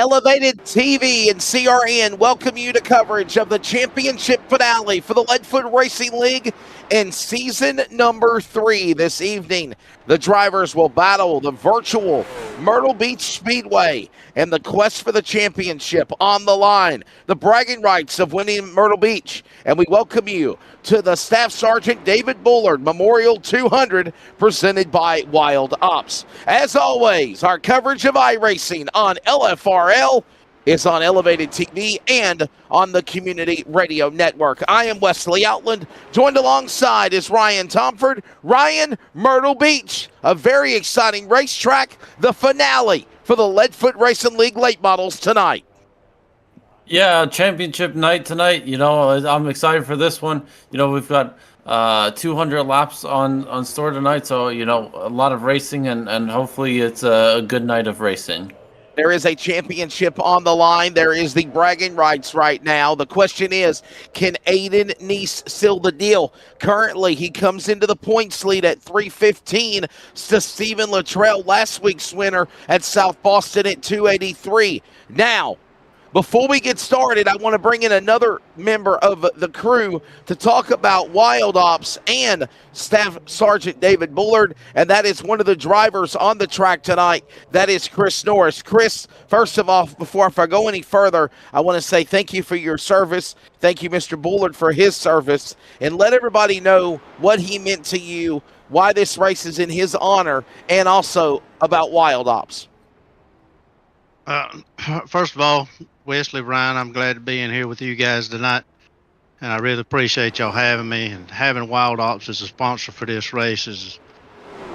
Elevated TV and CRN welcome you to coverage of the championship finale for the Leadfoot Racing League in season number 3 this evening. The drivers will battle the virtual Myrtle Beach Speedway and the quest for the championship on the line, the bragging rights of winning Myrtle Beach. And we welcome you to the Staff Sergeant David Bullard Memorial 200 presented by Wild Ops. As always, our coverage of iRacing on LFRL is on Elevated TV and on the Community Radio Network. I am Wesley Outland. Joined alongside is Ryan Tomford. Ryan, Myrtle Beach, a very exciting racetrack, the finale for the Leadfoot Racing League late models tonight. Yeah, championship night tonight. I'm excited for this one. We've got 200 laps on store tonight, so a lot of racing, and hopefully it's a good night of racing. There is a championship on the line. There is the bragging rights right now. The question is, can Aiden Neese seal the deal? Currently, he comes into the points lead at 315 to Stephen Luttrell, last week's winner at South Boston at 283. Now, before we get started, I want to bring in another member of the crew to talk about Wild Ops and Staff Sergeant David Bullard, and that is one of the drivers on the track tonight. That is Chris Norris. Chris, first of all, before I go any further, I want to say thank you for your service. Thank you, Mr. Bullard, for his service, and let everybody know what he meant to you, why this race is in his honor, and also about Wild Ops. First of all, Wesley, Ryan, I'm glad to be in here with you guys tonight, and I really appreciate y'all having me. And having Wild Ops as a sponsor for this race is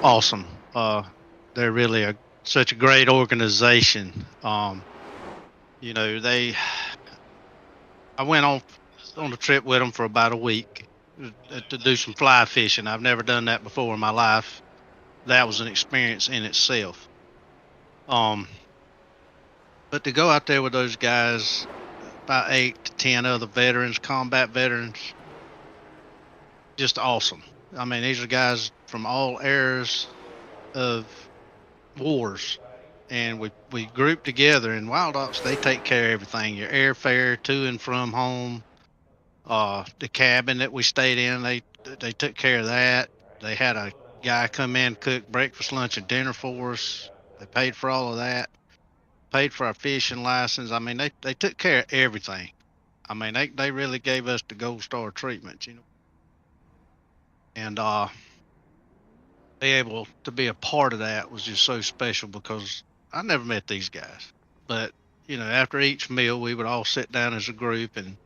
awesome. They're really such a great organization. I went on the trip with them for about a week to do some fly fishing. I've never done that before in my life. That was an experience in itself. But to go out there with those guys, about 8 to 10 other veterans, combat veterans, just awesome. I mean, these are guys from all eras of wars, and we group together. And Wild Ops, they take care of everything. Your airfare to and from home, the cabin that we stayed in, they took care of that. They had a guy come in, cook breakfast, lunch, and dinner for us. They paid for all of that. Paid for our fishing license. I mean, they took care of everything. I mean, they really gave us the gold star treatment, And be able to be a part of that was just so special because I never met these guys. But, after each meal, we would all sit down as a group and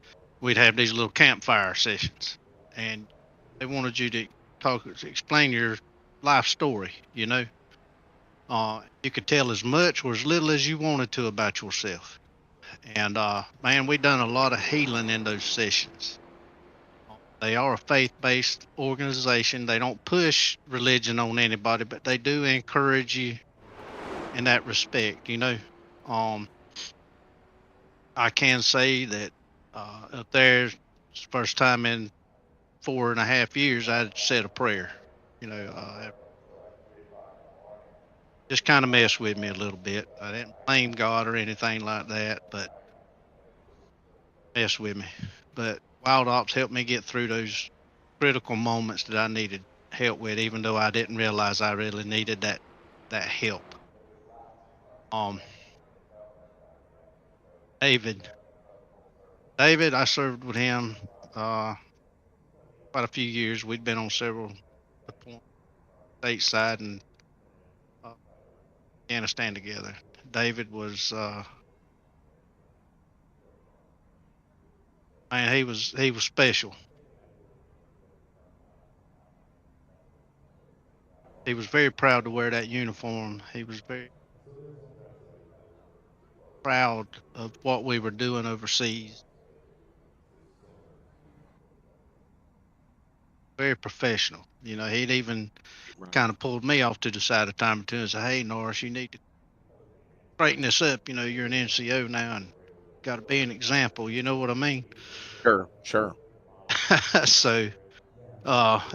we'd have these little campfire sessions. And they wanted you to explain your life story, You could tell as much or as little as you wanted to about yourself. And, man, we done a lot of healing in those sessions. They are a faith-based organization. They don't push religion on anybody, but they do encourage you in that respect, I can say that up there, it's the first time in 4.5 years I had said a prayer, just kind of messed with me a little bit. I didn't blame God or anything like that, but messed with me. But Wild Ops helped me get through those critical moments that I needed help with, even though I didn't realize I really needed that help. David, I served with him quite a few years. We'd been on several deployments stateside and Afghanistan together. David was man, he was special. He was very proud to wear that uniform. He was very proud of what we were doing overseas. Very professional. He'd even kind of pulled me off to the side a time or two and said, "Hey, Norris, you need to straighten this up. You're an NCO now and got to be an example." You know what I mean? Sure. So,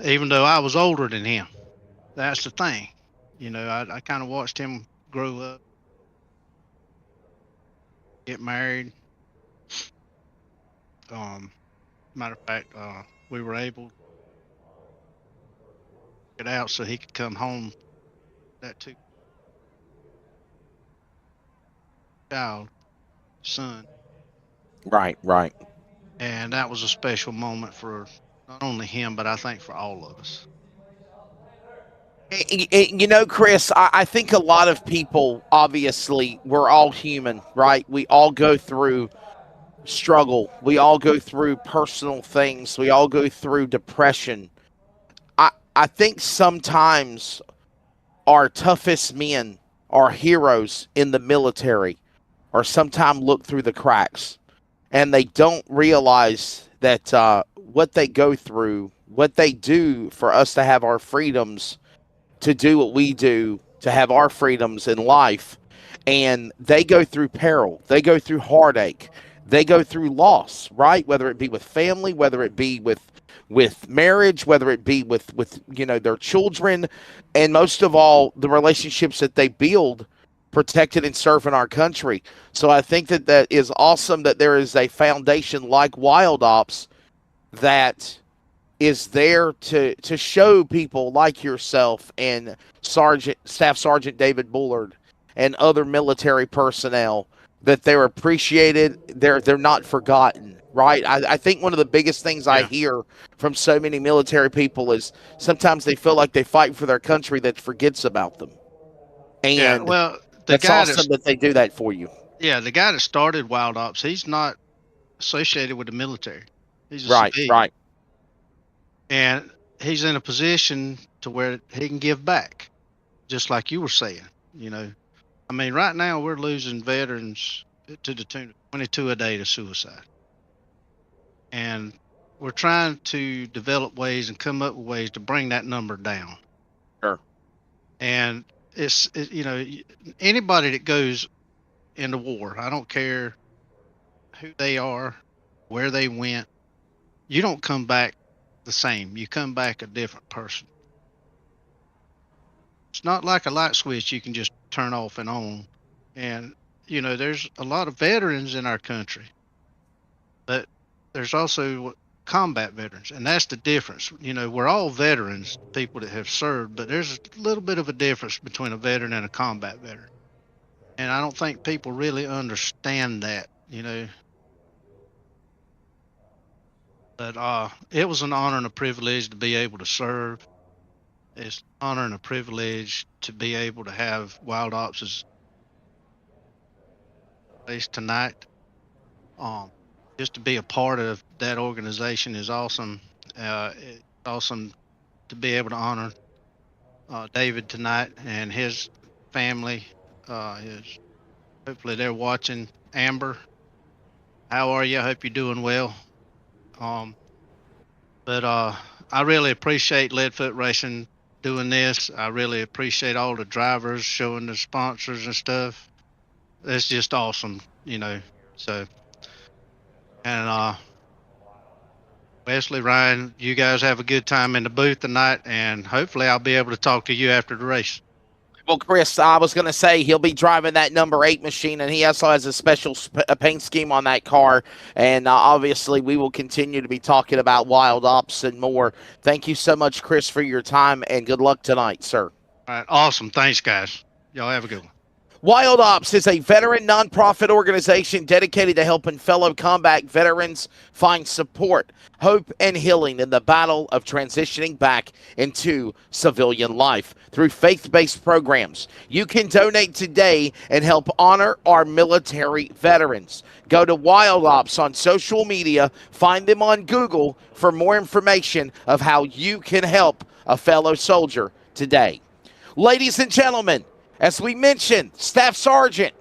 even though I was older than him, that's the thing. I kind of watched him grow up. get married. Matter of fact, we were able to get out so he could come home. That too, child, son, Right, right. and that was a special moment for not only him, but I think for all of us. You know, Chris, I think a lot of people, obviously, we're all human, right? We all go through struggle. We all go through personal things. We all go through depression. I think sometimes our toughest men, our heroes in the military, are sometimes looked through the cracks, and they don't realize that what they go through, what they do for us to have our freedoms, to do what we do, to have our freedoms in life. And they go through peril, they go through heartache, they go through loss, right? Whether it be with family, whether it be with marriage, whether it be with their children, and most of all, the relationships that they build protected and serving our country. So I think that is awesome that there is a foundation like Wild Ops that is there to show people like yourself and Staff Sergeant David Bullard and other military personnel that they're appreciated, they're not forgotten, right? I think one of the biggest things I hear from so many military people is sometimes they feel like they fight for their country that forgets about them. And that's awesome that they do that for you. Yeah, the guy that started Wild Ops, he's not associated with the military. He's a civilian. Right. And he's in a position to where he can give back, just like you were saying. I mean, right now we're losing veterans to the tune of 22 a day to suicide. And we're trying to develop ways and come up with ways to bring that number down. Sure. And anybody that goes into war, I don't care who they are, where they went, you don't come back the same. You come back a different person. It's not like a light switch you can just turn off and on. And, there's a lot of veterans in our country, but there's also combat veterans, and that's the difference. We're all veterans, people that have served, but there's a little bit of a difference between a veteran and a combat veteran. And I don't think people really understand that, But it was an honor and a privilege to be able to serve. It's an honor and a privilege to be able to have Wild Ops' place tonight. Just to be a part of that organization is awesome. It's awesome to be able to honor David tonight and his family. Hopefully they're watching. Amber, how are you? I hope you're doing well. But I really appreciate Leadfoot Racing doing this. I really appreciate all the drivers showing the sponsors and stuff. It's just awesome, So, and Wesley, Ryan, you guys have a good time in the booth tonight, and hopefully I'll be able to talk to you after the race. Well, Chris, I was going to say he'll be driving that number 8 machine, and he also has a special paint scheme on that car. And obviously, we will continue to be talking about Wild Ops and more. Thank you so much, Chris, for your time, and good luck tonight, sir. All right, awesome. Thanks, guys. Y'all have a good one. Wild Ops is a veteran nonprofit organization dedicated to helping fellow combat veterans find support, hope, and healing in the battle of transitioning back into civilian life through faith-based programs. You can donate today and help honor our military veterans. Go to Wild Ops on social media, find them on Google for more information of how you can help a fellow soldier today. Ladies and gentlemen, as we mentioned, Staff Sergeant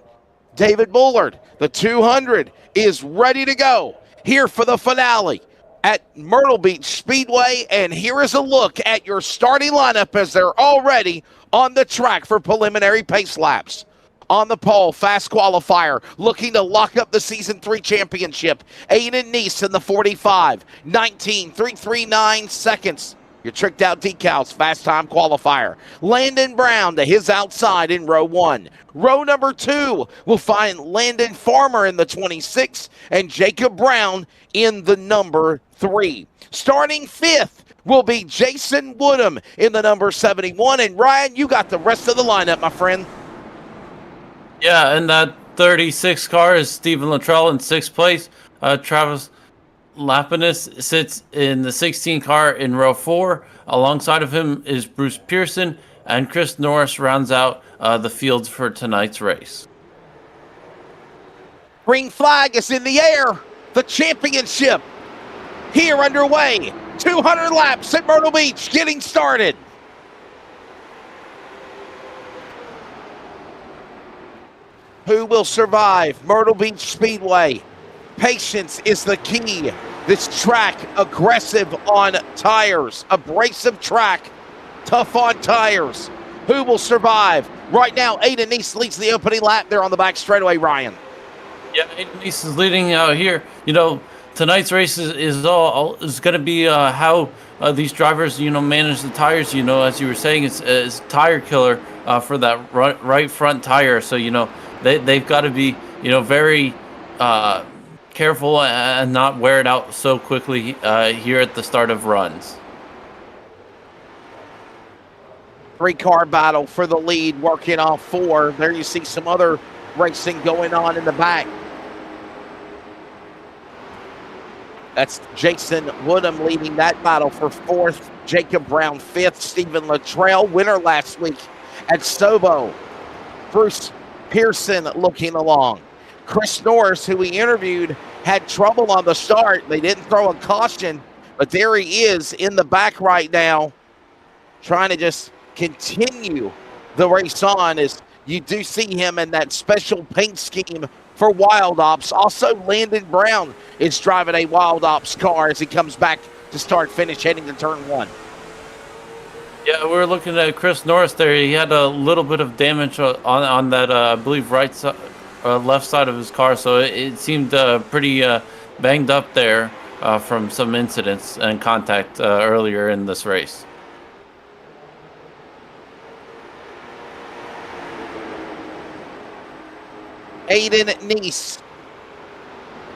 David Bullard, the 200, is ready to go here for the finale at Myrtle Beach Speedway. And here is a look at your starting lineup as they're already on the track for preliminary pace laps. On the pole, fast qualifier, looking to lock up the Season 3 championship. Aiden Neese in the 45, 19.339 seconds. Your tricked out decals, fast time qualifier. Landon Brown to his outside in row 1. Row number 2 will find Landon Farmer in the 26 and Jacob Brown in the number 3. Starting 5th will be Jason Woodham in the number 71. And Ryan, you got the rest of the lineup, my friend. Yeah, and that 36 car is Stephen Luttrell in 6th place. Travis Lapinus sits in the 16 car in row 4. Alongside of him is Bruce Pearson, and Chris Norris rounds out the fields for tonight's race. Green flag is in the air. The championship here underway. 200 laps at Myrtle Beach getting started. Who will survive Myrtle Beach Speedway? Patience is the key. This track, aggressive on tires, abrasive track, tough on tires. Who will survive? Right now, Aiden Neese leads the opening lap there on the back straightaway, Ryan. Yeah, Aiden Neese is leading out here. You know, tonight's race is going to be how these drivers, manage the tires. As you were saying, it's tire killer for that right front tire. So, they've got to be, very careful and not wear it out so quickly here at the start of runs. 3-car battle for the lead, working off 4. There you see some other racing going on in the back. That's Jason Woodham leading that battle for 4th. Jacob Brown 5th. Stephen Luttrell, winner last week at Sobo. Bruce Pearson looking along. Chris Norris, who we interviewed, had trouble on the start. They didn't throw a caution, but there he is in the back right now, trying to just continue the race on, as you do see him in that special paint scheme for Wild Ops. Also, Landon Brown is driving a Wild Ops car as he comes back to start finish heading to turn 1. Yeah, we're looking at Chris Norris there. He had a little bit of damage on that, I believe, right side, left side of his car, so it seemed pretty banged up there from some incidents and contact earlier in this race. Aiden Neese,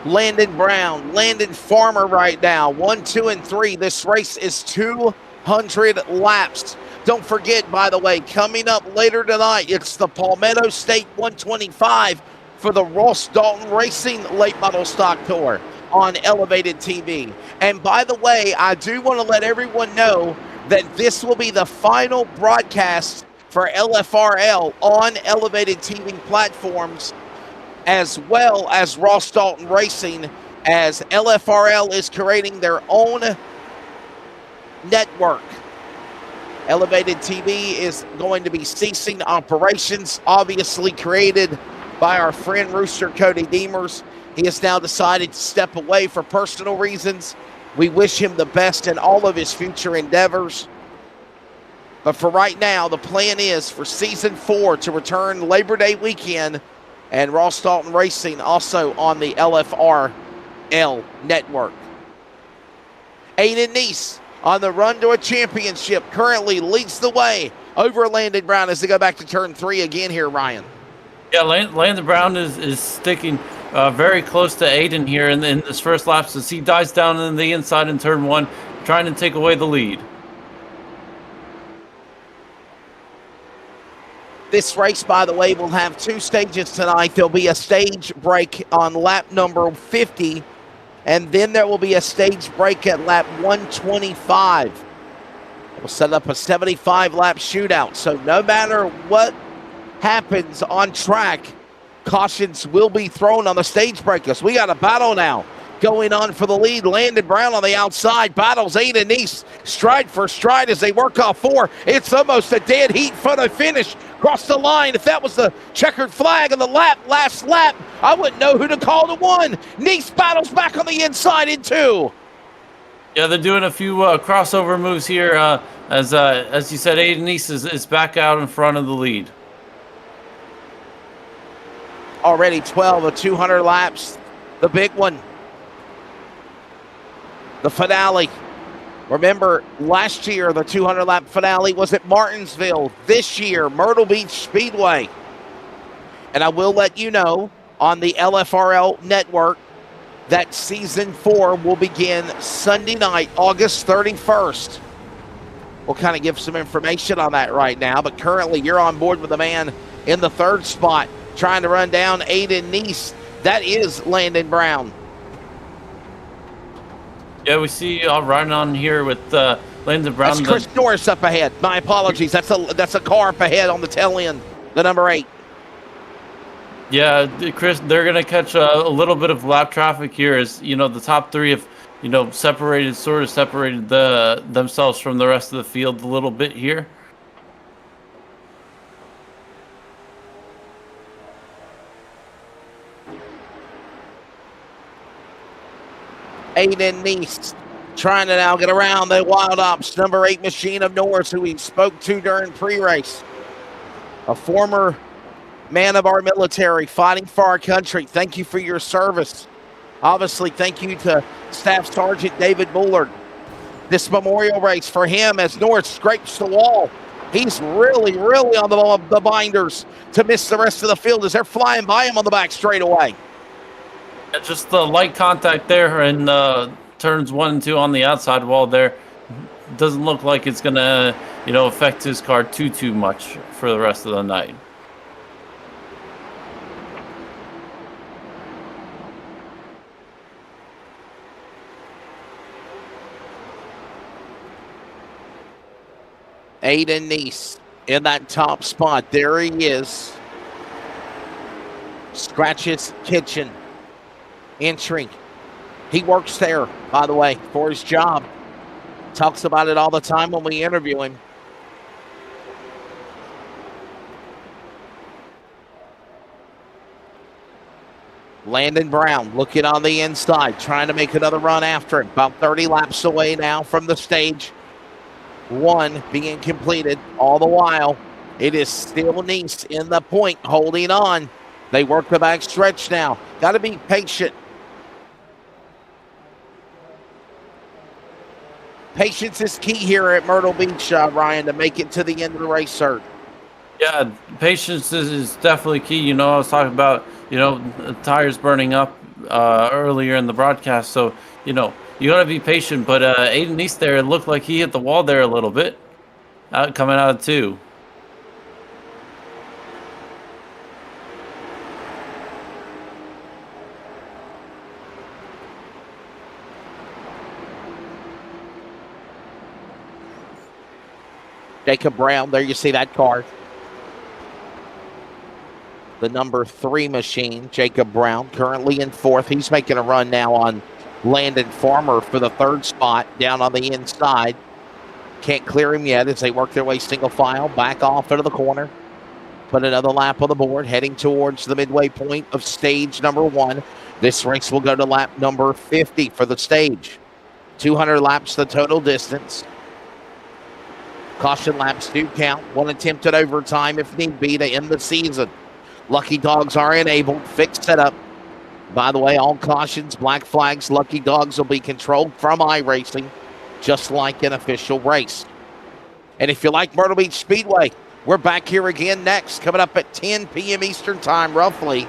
Landon Brown, Landon Farmer right now. 1, 2, and 3. This race is 200 laps. Don't forget, by the way, coming up later tonight, it's the Palmetto State 125 for the Ross Dalton Racing Late Model Stock Tour on Elevated TV. And by the way, I do want to let everyone know that this will be the final broadcast for LFRL on Elevated TV platforms, as well as Ross Dalton Racing, as LFRL is creating their own network. Elevated TV is going to be ceasing operations, obviously created by our friend Rooster Cody Deemers. He has now decided to step away for personal reasons. We wish him the best in all of his future endeavors. But for right now, the plan is for Season 4 to return Labor Day weekend, and Ross Dalton Racing also on the LFRL network. Aiden Neese on the run to a championship currently leads the way over Landon Brown as they go back to turn 3 again here, Ryan. Yeah, Landon Brown is sticking very close to Aiden here in this first lap as he dives down in the inside in turn 1, trying to take away the lead. This race, by the way, will have 2 stages tonight. There'll be a stage break on lap number 50, and then there will be a stage break at lap 125. We'll set up a 75-lap shootout, so no matter what happens on track, cautions will be thrown on the stage breakers. We got a battle now going on for the lead. Landon Brown on the outside battles Aiden Neese stride for stride as they work off 4. It's almost a dead heat photo finish. Cross the line. If that was the checkered flag of the last lap, I wouldn't know who to call to 1. Neese battles back on the inside in 2. Yeah, they're doing a few crossover moves here. As you said, Aiden Neese is back out in front of the lead. Already 12 of 200 laps. The big one. The finale. Remember, last year, the 200-lap finale was at Martinsville. This year, Myrtle Beach Speedway. And I will let you know on the LFRL network that Season 4 will begin Sunday night, August 31st. We'll kind of give some information on that right now, but currently you're on board with the man in the third spot, trying to run down Aiden Neese. That is Landon Brown. Yeah, we see riding on here with Landon Brown. That's Chris Norris up ahead. My apologies. That's a car up ahead on the tail end, the number 8. Yeah, Chris, they're going to catch a little bit of lap traffic here as, you know, the top 3 have, you know, separated themselves from the rest of the field a little bit here. Aiden Neese trying to now get around the Wild Ops number 8 machine of Norris, who we spoke to during pre-race. A former man of our military, fighting for our country. Thank you for your service. Obviously, thank you to Staff Sergeant David Bullard. This memorial race for him as Norris scrapes the wall. He's really on the binders to miss the rest of the field as they're flying by him on the back straightaway. Just the light contact there and turns 1 and 2 on the outside wall there. Doesn't look like it's going to, you know, affect his car too much for the rest of the night. Aiden Neese in that top spot. There he is. Scratches Kitchen entering. He works there, by the way, for his job. Talks about it all the time when we interview him. Landon Brown looking on the inside, trying to make another run after him. About 30 laps away now from the stage 1 being completed. All the while, it is still Neese in the point, holding on. They work the back stretch now. Got to be patient. Patience is key here at Myrtle Beach, Ryan, to make it to the end of the race, sir. Yeah, patience is definitely key. You know, I was talking about, you know, tires burning up earlier in the broadcast. So, you know, you got to be patient. But Aiden Neese there, it looked like he hit the wall there a little bit, coming out of 2. Jacob Brown, there you see that car. The number 3 machine, Jacob Brown, currently in 4th. He's making a run now on Landon Farmer for the 3rd spot down on the inside. Can't clear him yet as they work their way single file back off into the corner. Put another lap on the board, heading towards the midway point of stage number 1. This race will go to lap number 50 for the stage. 200 laps the total distance. Caution laps do count. 1 attempt at overtime if need be to end the season. Lucky dogs are enabled. Fixed setup. By the way, all cautions, black flags, lucky dogs will be controlled from iRacing, just like an official race. And if you like Myrtle Beach Speedway, we're back here again next, coming up at 10 p.m. Eastern Time, roughly.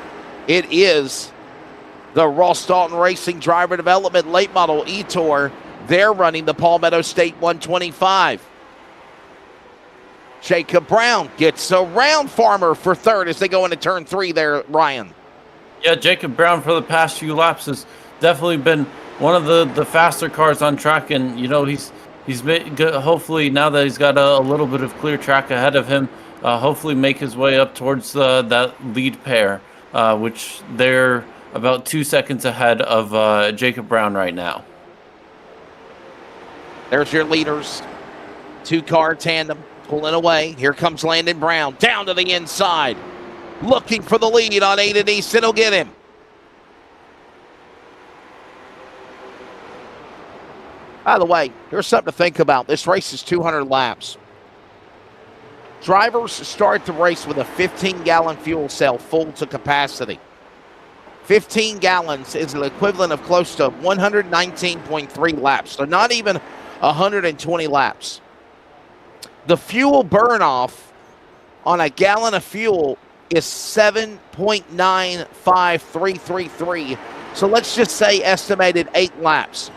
It is the Ross Dalton Racing Driver Development Late Model E-Tour. They're running the Palmetto State 125. Jacob Brown gets around Farmer for 3rd as they go into turn 3 there, Ryan. Yeah, Jacob Brown for the past few laps has definitely been one of the faster cars on track, and you know he's hopefully now that he's got a little bit of clear track ahead of him, hopefully make his way up towards that lead pair, which they're about 2 seconds ahead of Jacob Brown right now. There's your leaders, 2-car tandem. Pulling away. Here comes Landon Brown down to the inside. Looking for the lead on Aiden Neese, and he'll get him. By the way, here's something to think about. This race is 200 laps. Drivers start the race with a 15-gallon fuel cell full to capacity. 15 gallons is the equivalent of close to 119.3 laps. So not even 120 laps. The fuel burn off on a gallon of fuel is 7.95333. So let's just say estimated 8 laps.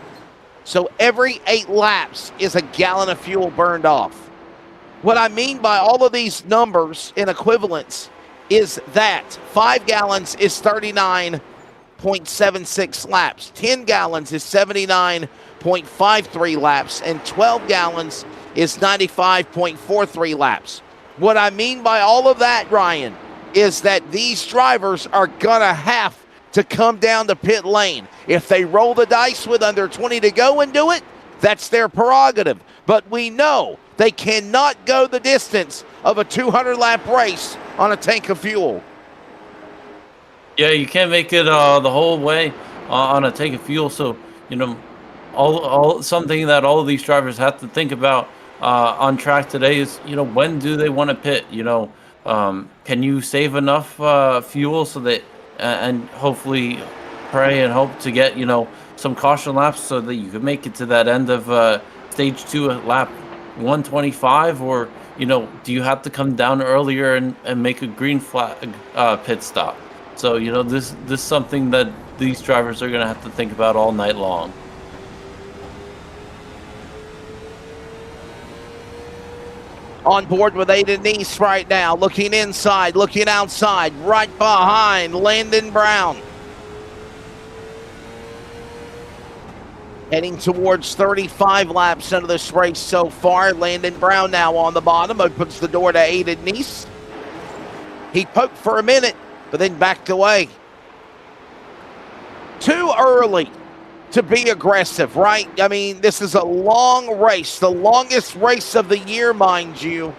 So every 8 laps is a gallon of fuel burned off. What I mean by all of these numbers in equivalence is that 5 gallons is 39.76 laps, 10 gallons is 79.53 laps, and 12 gallons is 95.43 laps. What I mean by all of that, Ryan, is that these drivers are going to have to come down to pit lane. If they roll the dice with under 20 to go and do it, that's their prerogative. But we know they cannot go the distance of a 200-lap race on a tank of fuel. Yeah, you can't make it the whole way on a tank of fuel. So, all something that all of these drivers have to think about on track today is, when do they want to pit? Can you save enough fuel so that, and hopefully pray and hope to get, some caution laps so that you can make it to that end of stage 2 at lap 125, or do you have to come down earlier and make a green flag pit stop? So this is something that these drivers are going to have to think about all night long. On board with Aiden Neese right now, looking inside, looking outside, right behind Landon Brown. Heading towards 35 laps into this race so far. Landon Brown now on the bottom, opens the door to Aiden Neese. He poked for a minute, but then backed away. Too early to be aggressive, right? I mean, this is a long race, the longest race of the year, mind you,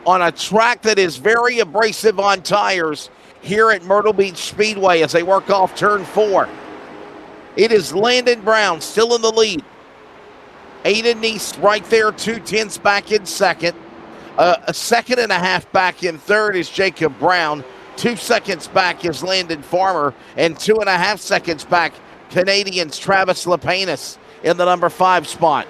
on a track that is very abrasive on tires here at Myrtle Beach Speedway as they work off turn 4. It is Landon Brown still in the lead. Aiden Neese right there, 2/10 back in second. A second and a half back in third is Jacob Brown. 2 seconds back is Landon Farmer. And 2.5 seconds back, Canadians Travis Lepanis in the number 5 spot.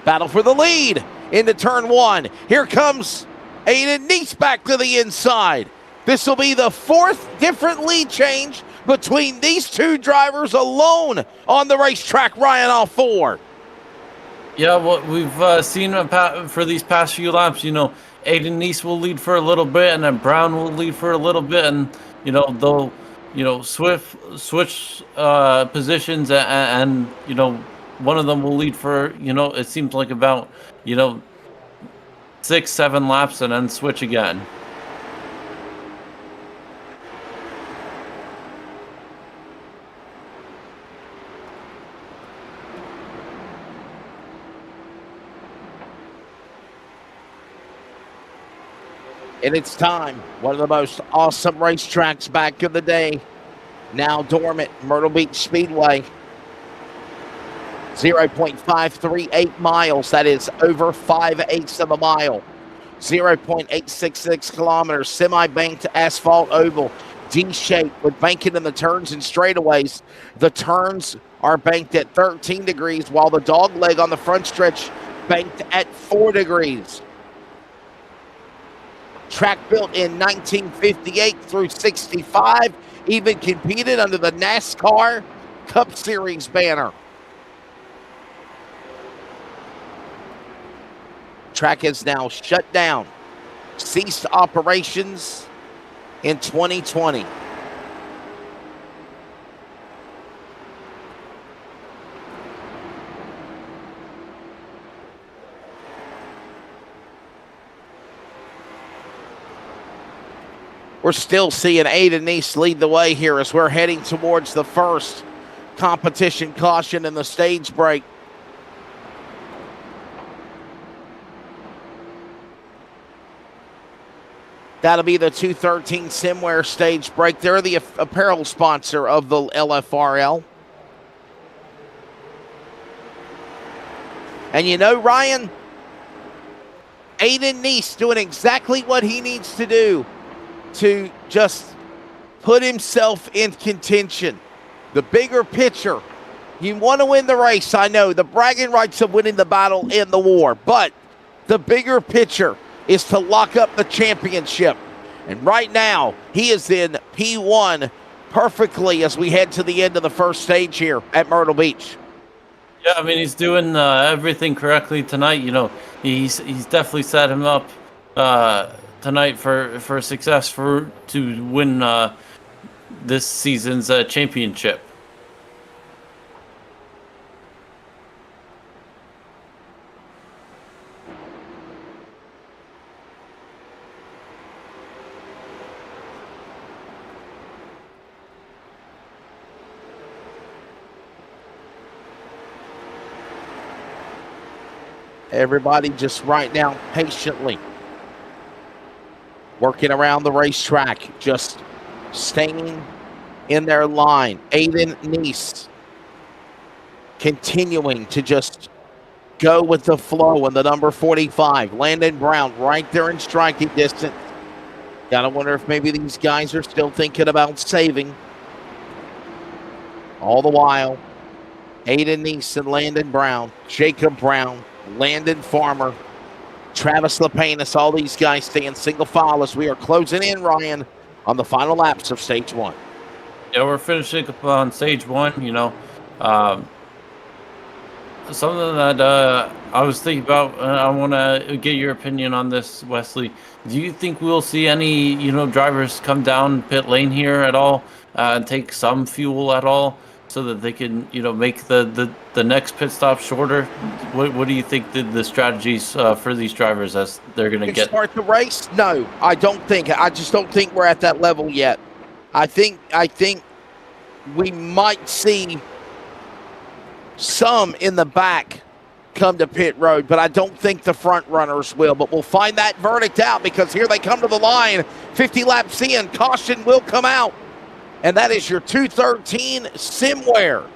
Battle for the lead into turn 1. Here comes Aiden Neese back to the inside. This will be the 4th different lead change between these two drivers alone on the racetrack, Ryan, all 4. Yeah, what we've seen for these past few laps, Aiden Neese will lead for a little bit, and then Brown will lead for a little bit, and they'll switch positions, and one of them will lead for it seems like about 6-7 laps, and then switch again. And it's time. One of the most awesome racetracks back in the day. Now dormant, Myrtle Beach Speedway. 0.538 miles. That is over 5/8 of a mile. 0.866 kilometers. Semi-banked asphalt oval. D-shaped with banking in the turns and straightaways. The turns are banked at 13 degrees, while the dog leg on the front stretch banked at 4 degrees. Track built in 1958 through 65, even competed under the NASCAR Cup Series banner. Track is now shut down. Ceased operations in 2020. We're still seeing Aiden Neese lead the way here as we're heading towards the first competition caution in the stage break. That'll be the 213 Simware stage break. They're the apparel sponsor of the LFRL. And Ryan, Aiden Neese doing exactly what he needs to do to just put himself in contention The bigger picture. You want to win the race, I know. The bragging rights of winning the battle in the war. But the bigger picture is to lock up the championship. And right now, he is in P1 perfectly as we head to the end of the first stage here at Myrtle Beach. Yeah, I mean, he's doing everything correctly tonight. You know, he's definitely set him up tonight for success to win this season's championship. Everybody just right now patiently working around the racetrack, just staying in their line. Aiden Neese continuing to just go with the flow in the number 45. Landon Brown right there in striking distance. Gotta wonder if maybe these guys are still thinking about saving. All the while, Aiden Neese and Landon Brown, Jacob Brown, Landon Farmer, Travis Lepanis, all these guys staying single file as we are closing in, Ryan, on the final laps of stage one. Yeah, we're finishing up on stage one, you know. Something that I was thinking about, I want to get your opinion on this, Wesley. Do you think we'll see any, drivers come down pit lane here at all and take some fuel at all so that they can, make the next pit stop shorter? What do you think the strategies for these drivers as they're going to get? Start the race? No, I don't think. I just don't think we're at that level yet. I think we might see some in the back come to pit road, but I don't think the front runners will. But we'll find that verdict out because here they come to the line. 50 laps in, caution will come out. And that is your 213 Simware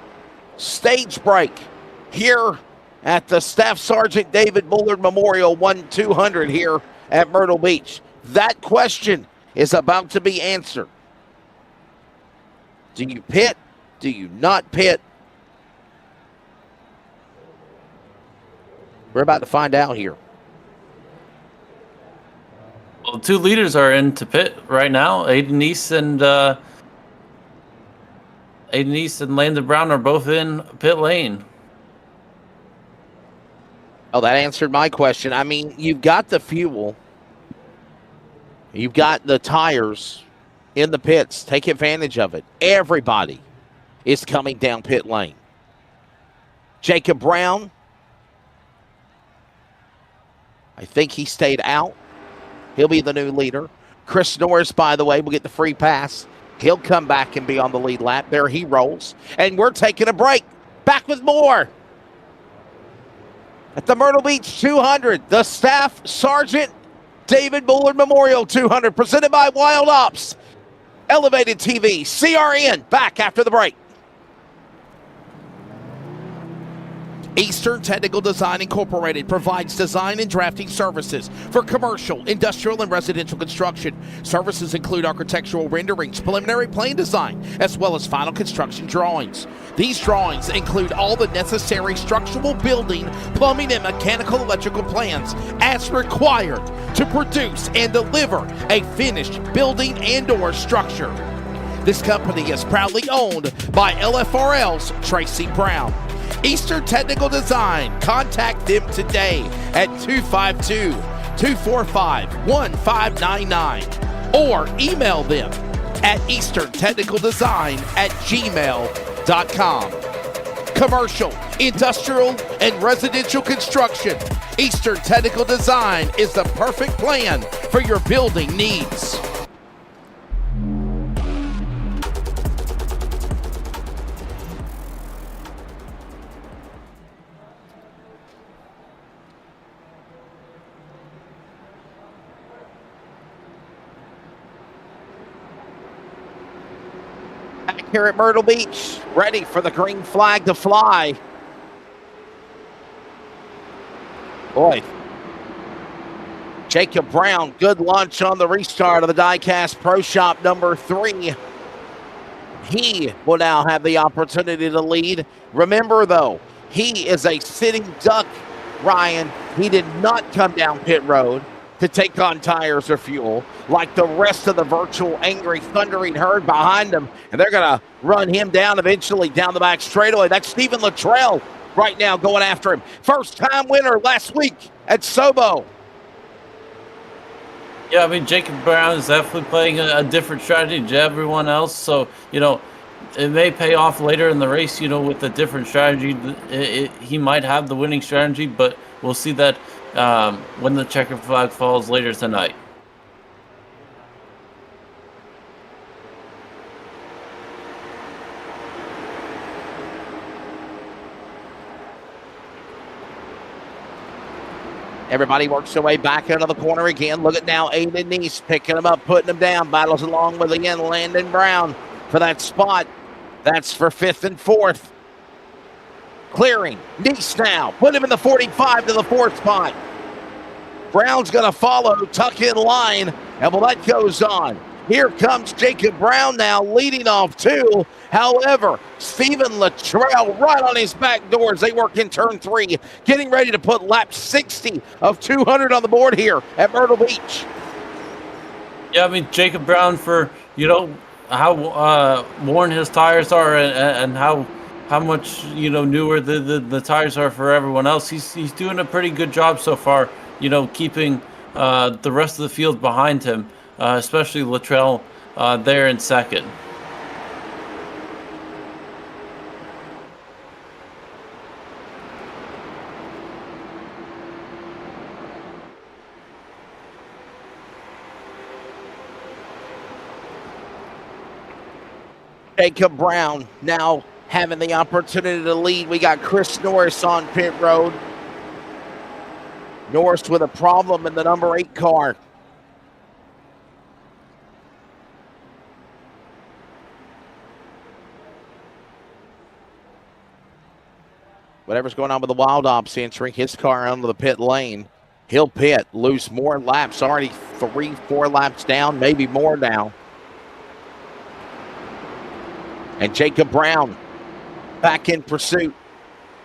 stage break here at the Staff Sergeant David Bullard Memorial 1-200 here at Myrtle Beach. That question is about to be answered. Do you pit? Do you not pit? We're about to find out here. Well, two leaders are into pit right now. Aiden Neese and Landon Brown are both in pit lane. Oh, that answered my question. I mean, you've got the fuel. You've got the tires in the pits. Take advantage of it. Everybody is coming down pit lane. Jacob Brown, I think he stayed out. He'll be the new leader. Chris Norris, by the way, will get the free pass. He'll come back and be on the lead lap. There he rolls. And we're taking a break. Back with more at the Myrtle Beach 200, the Staff Sergeant David Bullard Memorial 200, presented by Wild Ops, Elevated TV, CRN. Back after the break. Eastern Technical Design Incorporated provides design and drafting services for commercial, industrial, and residential construction. Services include architectural renderings, preliminary plan design, as well as final construction drawings. These drawings include all the necessary structural, building, plumbing, and mechanical electrical plans as required to produce and deliver a finished building and/or structure. This company is proudly owned by LFRL's Tracy Brown. Eastern Technical Design. Contact them today at 252-245-1599 or email them at easterntechnicaldesign@gmail.com. Commercial, industrial, and residential construction. Eastern Technical Design is the perfect plan for your building needs. Here at Myrtle Beach, ready for the green flag to fly. Boy, Jacob Brown, good launch on the restart of the Diecast Pro Shop number 3. He will now have the opportunity to lead. Remember, though, he is a sitting duck, Ryan. He did not come down pit road to take on tires or fuel like the rest of the virtual angry thundering herd behind him. And they're going to run him down eventually down the back straightaway. That's Stephen Luttrell right now going after him. First-time winner last week at Sobo. Yeah, I mean, Jacob Brown is definitely playing a different strategy to everyone else. So, it may pay off later in the race, with a different strategy. He might have the winning strategy, but we'll see that when the checker flag falls later tonight. Everybody works their way back into the corner again. Look at now Aiden Neese picking him up, putting him down. Battles along with, again, Landon Brown for that spot. That's for 5th and 4th. Clearing. Neese now. Put him in the 45 to the 4th spot. Brown's going to follow, tuck in line, and well, that goes on. Here comes Jacob Brown now leading off too. However, Stephen Luttrell right on his back door as they work in turn 3, getting ready to put lap 60 of 200 on the board here at Myrtle Beach. Yeah, I mean, Jacob Brown, for, how worn his tires are and how much, newer the tires are for everyone else. He's doing a pretty good job so far, keeping the rest of the field behind him. Especially Luttrell there in second. Jacob Brown now having the opportunity to lead. We got Chris Norris on pit road. Norris with a problem in the number 8 car. Whatever's going on with the Wild Ops entry, his car onto the pit lane. He'll pit, lose more laps, already 3-4 laps down, maybe more now. And Jacob Brown back in pursuit.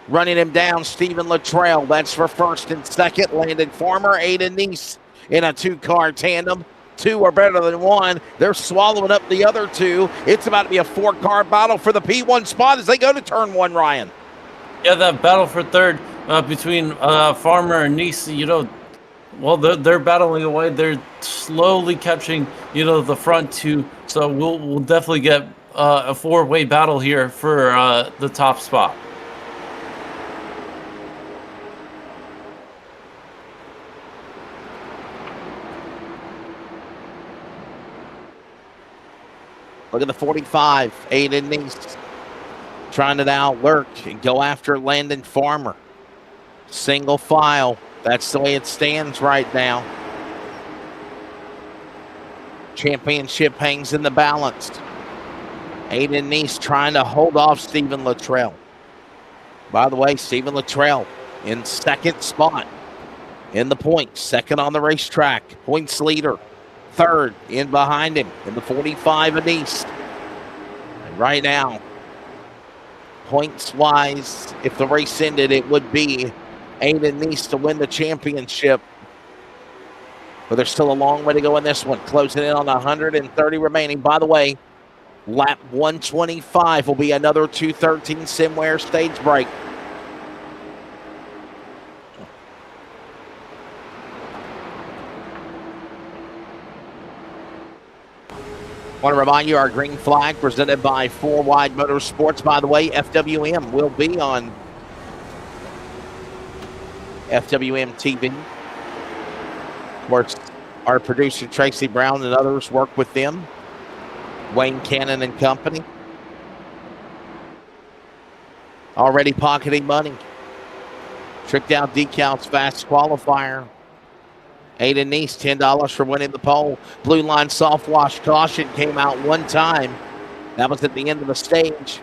Running him down, Stephen Luttrell. That's for 1st and 2nd. Landon Farmer, Aiden Neese in a 2-car tandem. 2 are better than 1. They're swallowing up the other 2. It's about to be a 4-car battle for the P1 spot as they go to turn 1, Ryan. Yeah, that battle for 3rd between Farmer and Neese, well, they're battling away. They're slowly catching, the front 2. So we'll definitely get a 4-way battle here for the top spot. Look at the 45, Aiden Neese. Trying to now lurk and go after Landon Farmer. Single file. That's the way it stands right now. Championship hangs in the balance. Aiden Neese trying to hold off Stephen Luttrell. By the way, Stephen Luttrell in 2nd spot in the points. 2nd on the racetrack. Points leader. 3rd in behind him in the 45 of Neese. And right now, points-wise, if the race ended, it would be Aiden Neese to win the championship. But there's still a long way to go in this one. Closing in on 130 remaining. By the way, lap 125 will be another 2:13 Simware stage break. Want to remind you, our green flag presented by 4 Wide Motorsports. By the way, FWM will be on FWM TV. Of course, our producer Tracy Brown and others work with them. Wayne Cannon and company. Already pocketing money. Tricked out decals, fast qualifier. Aiden Neese, $10 for winning the pole. Blue line soft wash caution came out one time. That was at the end of the stage.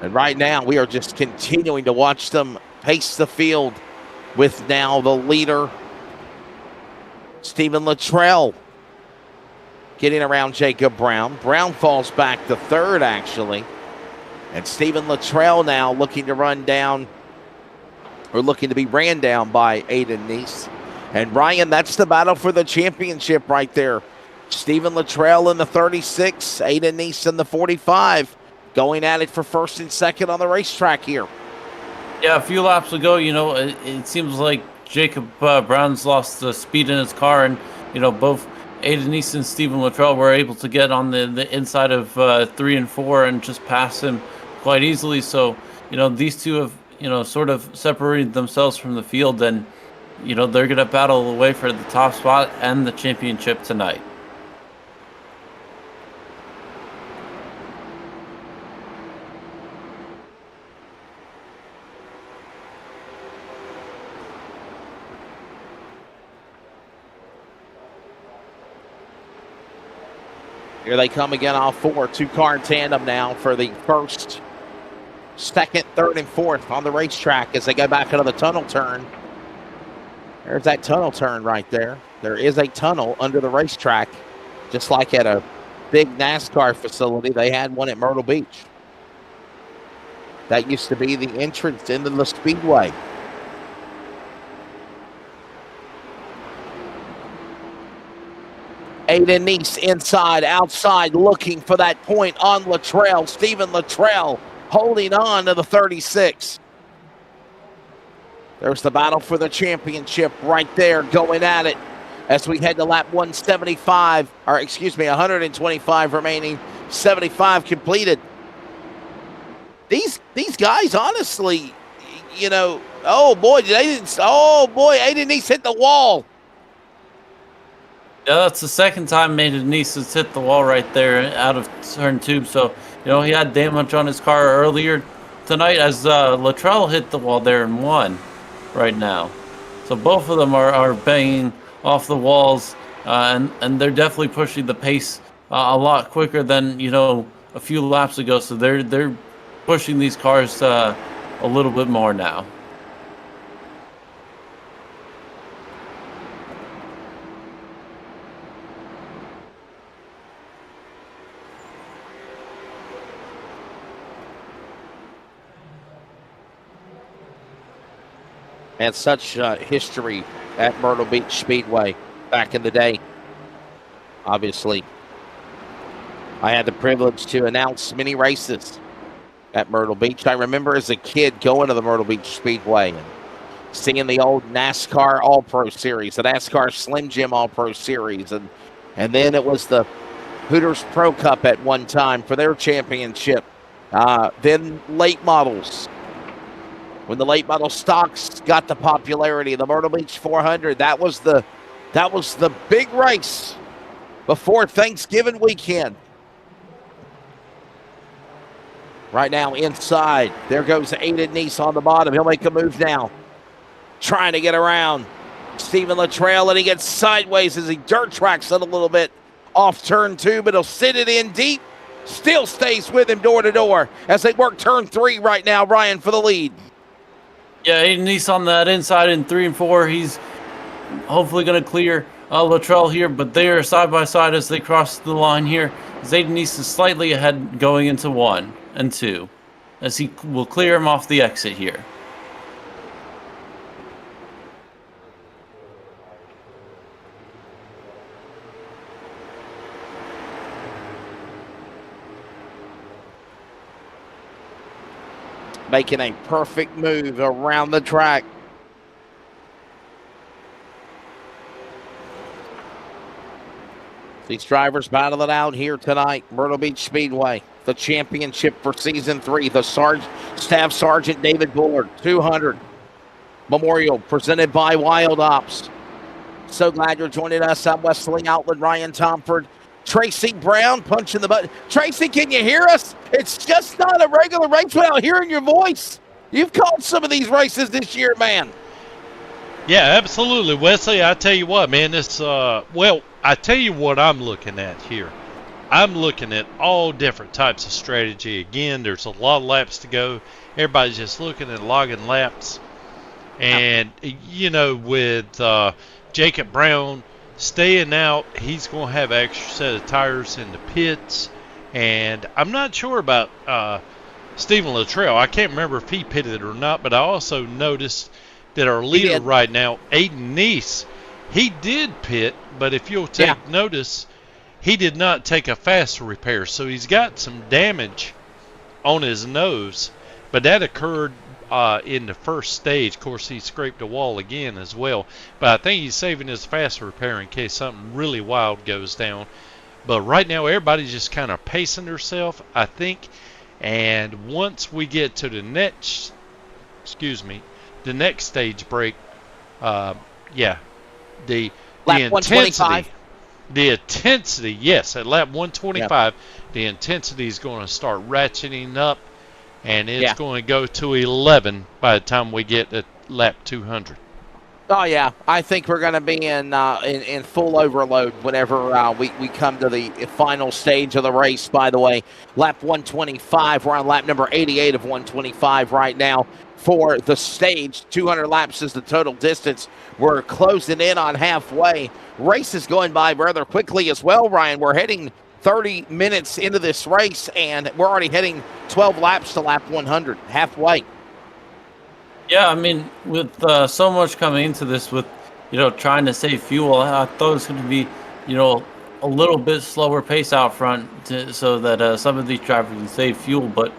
And right now, we are just continuing to watch them pace the field with now the leader, Stephen Luttrell, getting around Jacob Brown. Brown falls back to third, actually. And Stephen Luttrell now looking to run down, or looking to be ran down by Aiden Neese. And Ryan, that's the battle for the championship right there. Stephen Luttrell in the 36, Aiden Neese in the 45, going at it for first and second on the racetrack here. Yeah, a few laps ago, it seems like Jacob Brown's lost the speed in his car, and both Aiden Neese and Stephen Luttrell were able to get on the inside of 3 and 4 and just pass him quite easily. So these two have sort of separated themselves from the field, and they're going to battle away for the top spot and the championship tonight. Here they come again, all four. Two-car tandem now for the first, second, third, and fourth on the racetrack as they go back into the tunnel turn. There's that tunnel turn right there. There is a tunnel under the racetrack, just like at a big NASCAR facility. They had one at Myrtle Beach. That used to be the entrance into the Speedway. Aiden Neese inside, outside, looking for that point on Luttrell. Stephen Luttrell holding on to the 36. There's the battle for the championship right there, going at it as we head to lap 175, or excuse me, 125 remaining, 75 completed. These guys, honestly, oh boy, Aiden Neese hit the wall. Yeah, that's the second time Aiden Neese has hit the wall right there out of turn 2. So, he had damage on his car earlier tonight as Luttrell hit the wall there and won right now. So both of them are banging off the walls, and they're definitely pushing the pace a lot quicker than, a few laps ago. So they're pushing these cars a little bit more now. And such history at Myrtle Beach Speedway back in the day. Obviously, I had the privilege to announce many races at Myrtle Beach. I remember as a kid going to the Myrtle Beach Speedway and seeing the old NASCAR All-Pro Series, the NASCAR Slim Jim All-Pro Series, and then it was the Hooters Pro Cup at one time for their championship. Then late models. When the late model stocks got the popularity, the Myrtle Beach 400, that was the big race before Thanksgiving weekend. Right now inside, there goes Aiden Neese on the bottom. He'll make a move now, trying to get around Stephen Luttrell, and he gets sideways as he dirt tracks it a little bit off turn 2, but he'll sit it in deep. Still stays with him door to door as they work turn 3 right now, Ryan, for the lead. Yeah, Aiden Neese on that inside in 3 and 4. He's hopefully going to clear Luttrell here, but they are side by side as they cross the line here. Aiden Neese is slightly ahead going into 1 and 2 as he will clear him off the exit here. Making a perfect move around the track. These drivers battle it out here tonight, Myrtle Beach Speedway. The championship for Season 3. The Staff Sergeant David Bullard, 200 Memorial, presented by Wild Ops. So glad you're joining us. I'm Westerling Outland, Ryan Tomford. Tracy Brown punching the button. Tracy, can you hear us? It's just not a regular race without hearing your voice. You've called some of these races this year, man. Yeah, absolutely, Wesley. I tell you what, man, this, I tell you what I'm looking at here. I'm looking at all different types of strategy. Again, there's a lot of laps to go. Everybody's just looking at logging laps. And, with Jacob Brown staying out. He's going to have an extra set of tires in the pits. And I'm not sure about Stephen Luttrell. I can't remember if he pitted or not, but I also noticed that our leader right now, Aiden Neese, he did pit, but if you'll take notice, he did not take a faster repair. So he's got some damage on his nose, but that occurred in the first stage. Of course, he scraped a wall again as well, but I think he's saving his faster repair in case something really wild goes down. But right now, everybody's just kind of pacing themselves, I think. And once we get to the next stage break, the intensity, yes, at lap 125, the intensity is going to start ratcheting up, and it's going to go to 11 by the time we get to lap 200. Oh yeah, I think we're going to be in full overload whenever we come to the final stage of the race. By the way, lap 125. We're on lap number 88 of 125 right now for the stage. 200 laps is the total distance. We're closing in on halfway. Race is going by rather quickly as well, Ryan. We're heading 30 minutes into this race, and we're already heading 12 laps to lap 100, halfway. Yeah, I mean, with so much coming into this, with trying to save fuel, I thought it was going to be a little bit slower pace out front so that some of these drivers can save fuel. But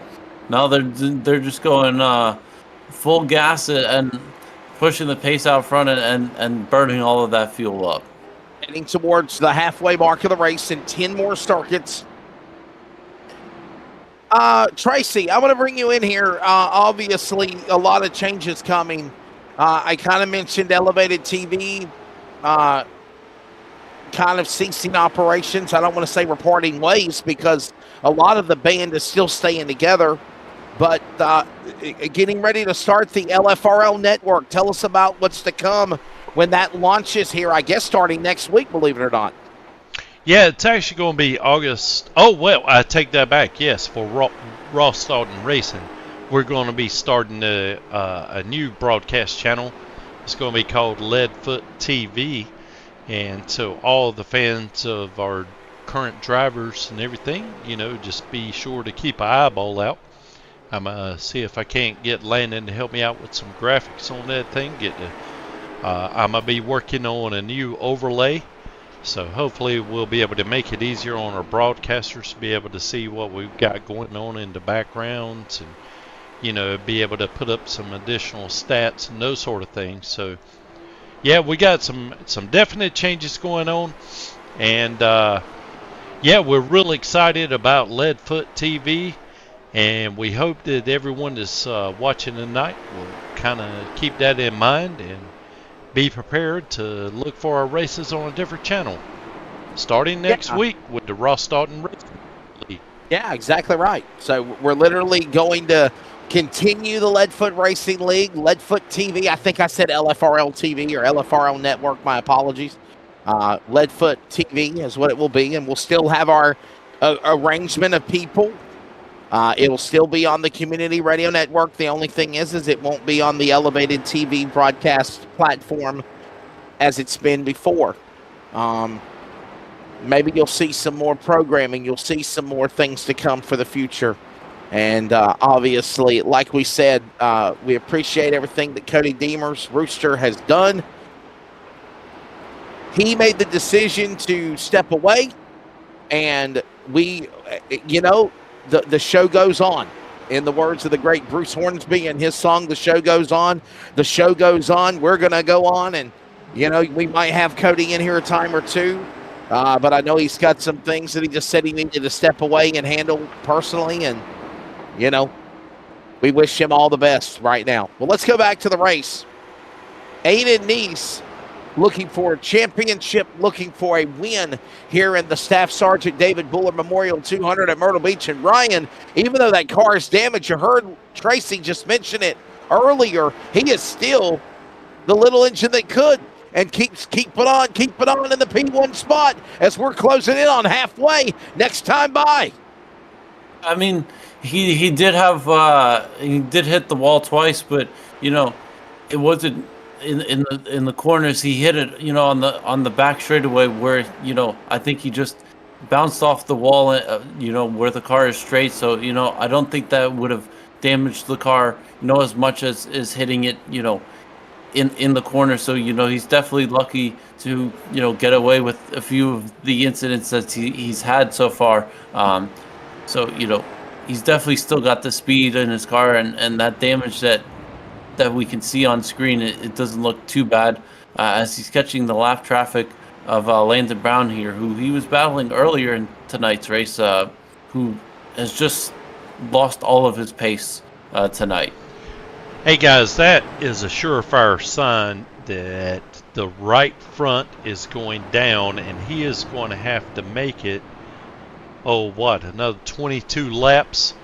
now they're just going full gas and pushing the pace out front and burning all of that fuel up. Heading towards the halfway mark of the race in 10 more circuits. Tracy, I want to bring you in here. Obviously, a lot of changes coming. I kind of mentioned elevated TV, kind of ceasing operations. I don't want to say we're parting ways because a lot of the band is still staying together. But getting ready to start the LFRL network. Tell us about what's to come when that launches here, I guess starting next week, believe it or not. Yeah, it's actually going to be August. Oh, well, I take that back. Yes, for Ross Staunton Racing, we're going to be starting a new broadcast channel. It's going to be called Leadfoot TV. And so all the fans of our current drivers and everything, just be sure to keep an eyeball out. I'm going to see if I can't get Landon to help me out with some graphics on that thing. I'm going to be working on a new overlay. So hopefully we'll be able to make it easier on our broadcasters to be able to see what we've got going on in the backgrounds and, be able to put up some additional stats and those sort of things. So, yeah, we got some definite changes going on. And, we're really excited about Leadfoot TV. And we hope that everyone that's watching tonight will kind of keep that in mind and be prepared to look for our races on a different channel starting next week with the Ross Staunton Racing League. Yeah, exactly right. So we're literally going to continue the Leadfoot Racing League, Leadfoot TV. I think I said LFRL TV or LFRL Network. My apologies. Leadfoot TV is what it will be, and we'll still have our arrangement of people. It will still be on the Community Radio Network. The only thing is it won't be on the elevated TV broadcast platform as it's been before. Maybe you'll see some more programming. You'll see some more things to come for the future. And obviously, like we said, we appreciate everything that Cody Deemers, Rooster, has done. He made the decision to step away, and we, the show goes on. In the words of the great Bruce Hornsby in his song, The Show Goes On. The show goes on. We're going to go on. And, we might have Cody in here a time or two. But I know he's got some things that he just said he needed to step away and handle personally. And, we wish him all the best right now. Well, let's go back to the race. Aiden Neese looking for a championship, looking for a win here in the Staff Sergeant David Buller Memorial 200 at Myrtle Beach. And Ryan, even though that car is damaged, you heard Tracy just mention it earlier, he is still the little engine that could and keep it on in the P1 spot as we're closing in on halfway next time by. I mean, he did have he did hit the wall twice, but it wasn't in the corners, he hit it, on the back straightaway where, I think he just bounced off the wall, where the car is straight. So, I don't think that would have damaged the car, as much as hitting it, in the corner. So, he's definitely lucky to, get away with a few of the incidents that he's had so far. So, he's definitely still got the speed in his car, and that damage that we can see on screen, it doesn't look too bad, as he's catching the lap traffic of Landon Brown here, who he was battling earlier in tonight's race, who has just lost all of his pace tonight. Hey guys, that is a surefire sign that the right front is going down, and he is going to have to make it, another 22 laps.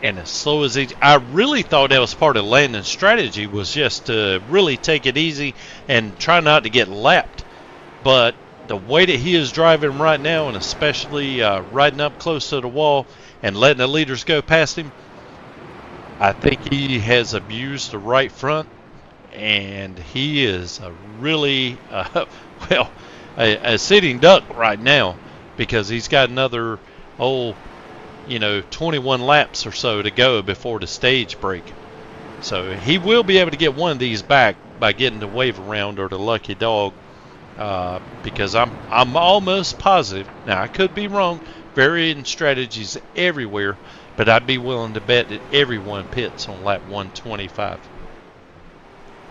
And as slow as I really thought that was part of Landon's strategy, was just to really take it easy and try not to get lapped. But the way that he is driving right now, and especially riding up close to the wall and letting the leaders go past him, I think he has abused the right front, and he is a really, a sitting duck right now, because he's got another 21 laps or so to go before the stage break. So he will be able to get one of these back by getting the wave around or the lucky dog, because I'm almost positive. Now, I could be wrong. Varying strategies everywhere, but I'd be willing to bet that everyone pits on lap 125.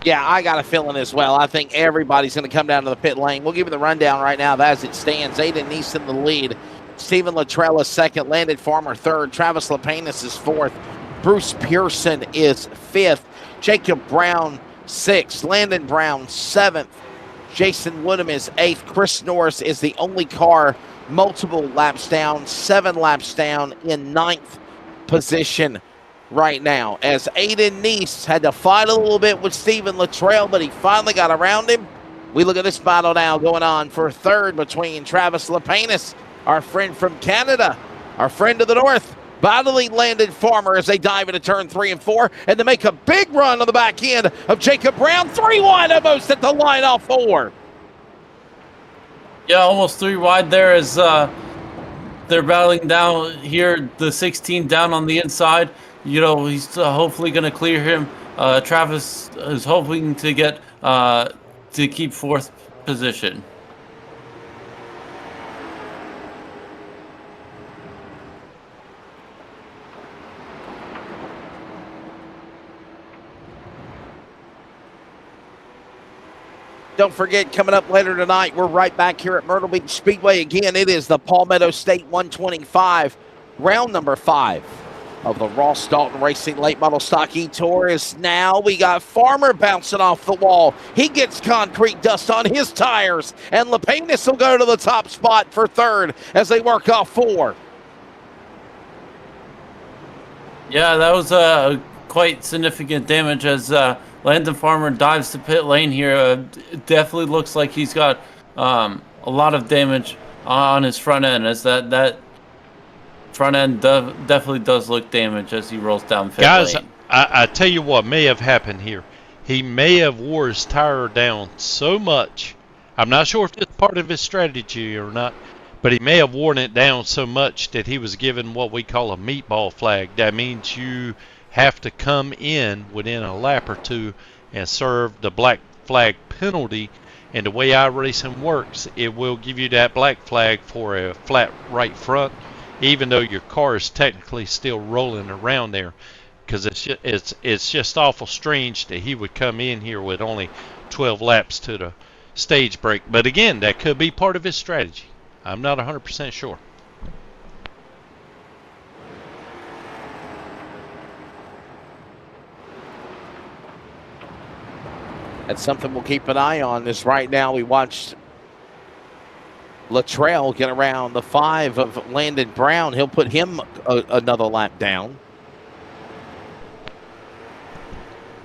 Yeah, I got a feeling as well. I think everybody's going to come down to the pit lane. We'll give you the rundown right now as it stands. Aiden Neese in the lead. Stephen Luttrell is second. Landon Farmer third. Travis Lapanis is fourth. Bruce Pearson is fifth. Jacob Brown sixth. Landon Brown seventh. Jason Woodham is eighth. Chris Norris is the only car multiple laps down, 7 laps down in ninth position right now, as Aiden Neese had to fight a little bit with Stephen Luttrell, but he finally got around him. We look at this battle now going on for third between Travis Lapanis, our friend from Canada, our friend to the north, battling Landon Farmer as they dive into turn 3 and 4, and to make a big run on the back end of Jacob Brown. 3 wide almost at the line off 4. Yeah, almost 3 wide there as they're battling down here, the 16 down on the inside. He's hopefully going to clear him. Travis is hoping to get to keep 4th position. Don't forget, coming up later tonight, we're right back here at Myrtle Beach Speedway again. It is the Palmetto State 125, round number 5 of the Ross Dalton Racing Late Model Stock E-Tour. Is now we got Farmer bouncing off the wall. He gets concrete dust on his tires, and Lapanis will go to the top spot for third as they work off 4. Yeah, that was quite significant damage as Landon Farmer dives to pit lane here. It definitely looks like he's got a lot of damage on his front end, as that front end definitely does look damaged as he rolls down pit lane. Guys, I tell you what may have happened here. He may have wore his tire down so much. I'm not sure if it's part of his strategy or not, but he may have worn it down so much that he was given what we call a meatball flag. That means you have to come in within a lap or 2 and serve the black flag penalty. And the way Iracing works, it will give you that black flag for a flat right front, even though your car is technically still rolling around there, because it's just awful strange that he would come in here with only 12 laps to the stage break. But again, that could be part of his strategy. I'm not 100% sure. That's something we'll keep an eye on. This right now, we watched Luttrell get around the 5 of Landon Brown. He'll put him another lap down.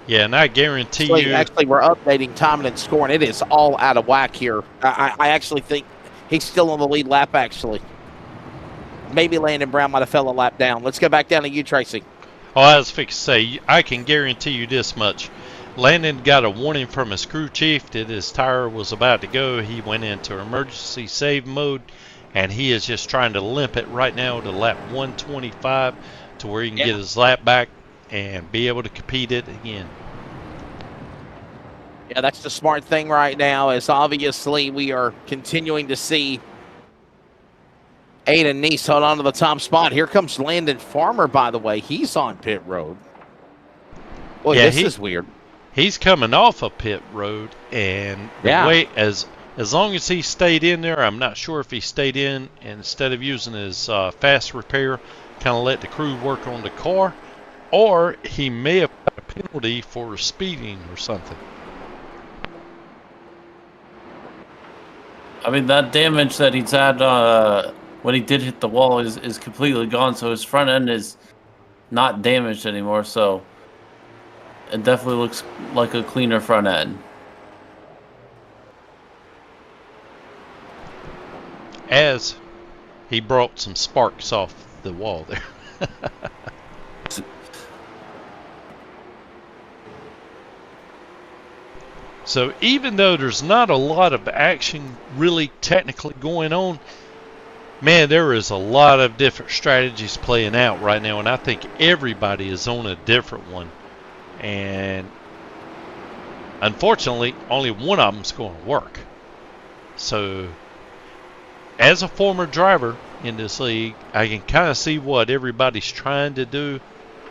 Yeah, and I guarantee you... Actually, we're updating timing and scoring. It is all out of whack here. I actually think he's still on the lead lap, actually. Maybe Landon Brown might have fell a lap down. Let's go back down to you, Tracy. Oh, I was fixing to say, I can guarantee you this much. Landon got a warning from his crew chief that his tire was about to go. He went into emergency save mode, and he is just trying to limp it right now to lap 125 to where he can get his lap back and be able to compete it again. Yeah, that's the smart thing right now, is obviously we are continuing to see Aiden Neese hold on to the top spot. Here comes Landon Farmer, by the way. He's on pit road. Boy, this is weird. He's coming off a pit road, and the way as long as he stayed in there, I'm not sure if he stayed in and instead of using his fast repair, kind of let the crew work on the car, or he may have got a penalty for speeding or something. I mean, that damage that he's had when he did hit the wall is completely gone, so his front end is not damaged anymore, so it definitely looks like a cleaner front end. As he brought some sparks off the wall there. So even though there's not a lot of action really technically going on, man, there is a lot of different strategies playing out right now, and I think everybody is on a different one. And unfortunately, only one of them's going to work. So as a former driver in this league, I can kind of see what everybody's trying to do,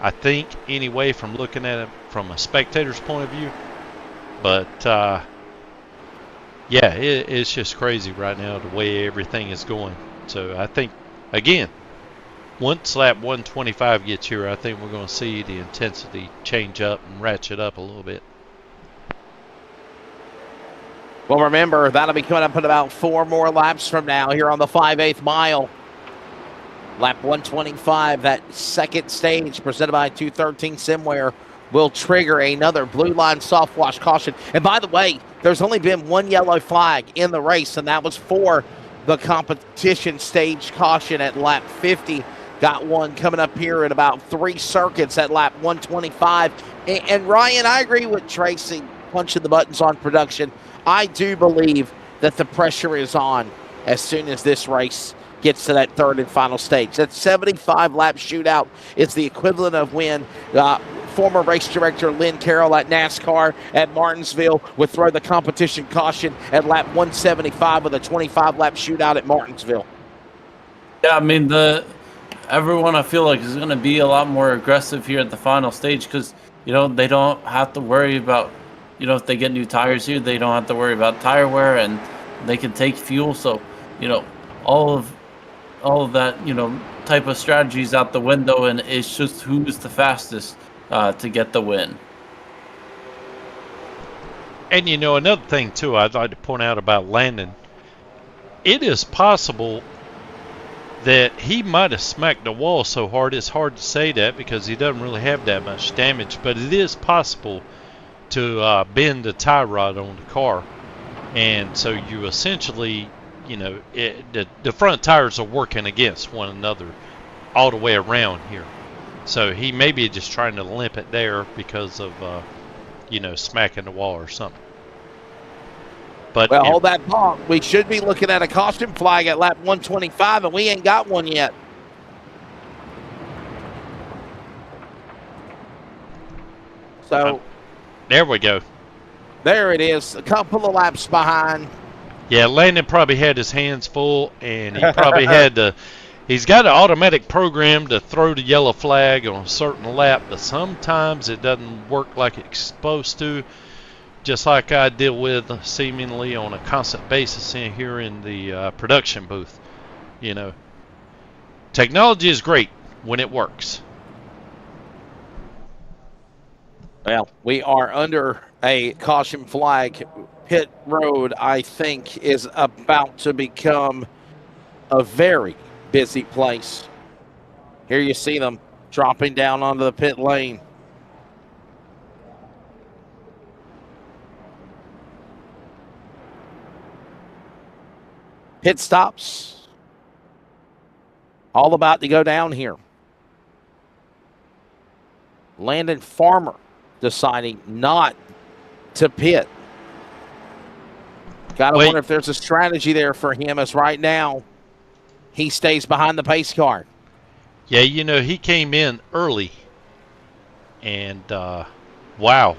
I think, anyway, from looking at it from a spectator's point of view. But yeah, it's just crazy right now the way everything is going. So I think, again, once lap 125 gets here, I think we're going to see the intensity change up and ratchet up a little bit. Well, remember, that'll be coming up in about 4 more laps from now here on the 5/8 mile. Lap 125, that second stage presented by 213 Simware, will trigger another blue line soft wash caution. And by the way, there's only been one yellow flag in the race, and that was for the competition stage caution at lap 50. Got one coming up here in about 3 circuits at lap 125. And Ryan, I agree with Tracy punching the buttons on production. I do believe that the pressure is on as soon as this race gets to that third and final stage. That 75-lap shootout is the equivalent of when former race director Lynn Carroll at NASCAR at Martinsville would throw the competition caution at lap 175 with a 25-lap shootout at Martinsville. Yeah, I mean, everyone I feel like is going to be a lot more aggressive here at the final stage because, you know, they don't have to worry about, you know, if they get new tires here, they don't have to worry about tire wear, and they can take fuel. So, you know, all of that, you know, type of strategies out the window, and it's just who's the fastest to get the win. And, you know, another thing, too, I'd like to point out about Landon, it is possible that he might have smacked the wall so hard. It's hard to say that because he doesn't really have that much damage, but it is possible to bend the tie rod on the car. And so you essentially, you know, the front tires are working against one another all the way around here. So he may be just trying to limp it there because of, you know, smacking the wall or something. But, well, hold that thought. We should be looking at a caution flag at lap 125, and we ain't got one yet. So there we go. There it is. A couple of laps behind. Yeah, Landon probably had his hands full, and he probably had to. He's got an automatic program to throw the yellow flag on a certain lap, but sometimes it doesn't work like it's supposed to. Just like I deal with seemingly on a constant basis in here in the production booth. You know, technology is great when it works. Well, we are under a caution flag. Pit road, I think, is about to become a very busy place. Here you see them dropping down onto the pit lane. Pit stops. All about to go down here. Landon Farmer deciding not to pit. Got to Wait. wonder if there's a strategy there for him, as right now he stays behind the pace car. Yeah, you know, he came in early, and wow,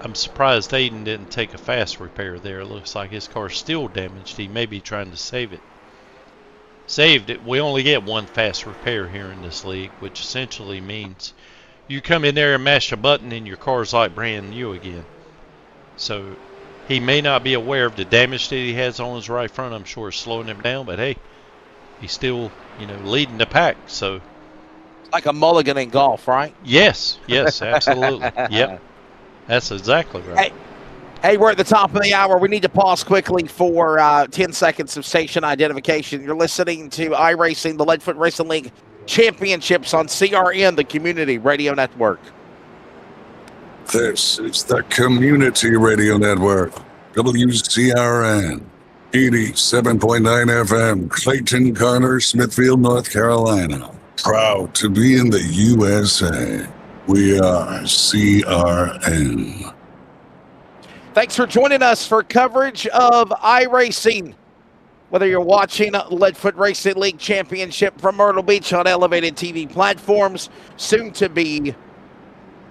I'm surprised Aiden didn't take a fast repair there. It looks like his car's still damaged. He may be trying to save it. Saved it. We only get one fast repair here in this league, which essentially means you come in there and mash a button and your car's like brand new again. So he may not be aware of the damage that he has on his right front. I'm sure it's slowing him down, but hey, he's still, you know, leading the pack. So Like a mulligan in golf, right? yes, absolutely. Yep, that's exactly right. Hey, we're at the top of the hour. We need to pause quickly for 10 seconds of station identification. You're listening to Iracing, the Leadfoot Racing League Championships on CRN, the Community Radio Network. This is the Community Radio Network, WCRN, 87.9 FM, Clayton, Garner, Smithfield, North Carolina. Proud to be in the USA. We are CRN. Thanks for joining us for coverage of iRacing. Whether you're watching Leadfoot Racing League Championship from Myrtle Beach on elevated TV platforms, soon to be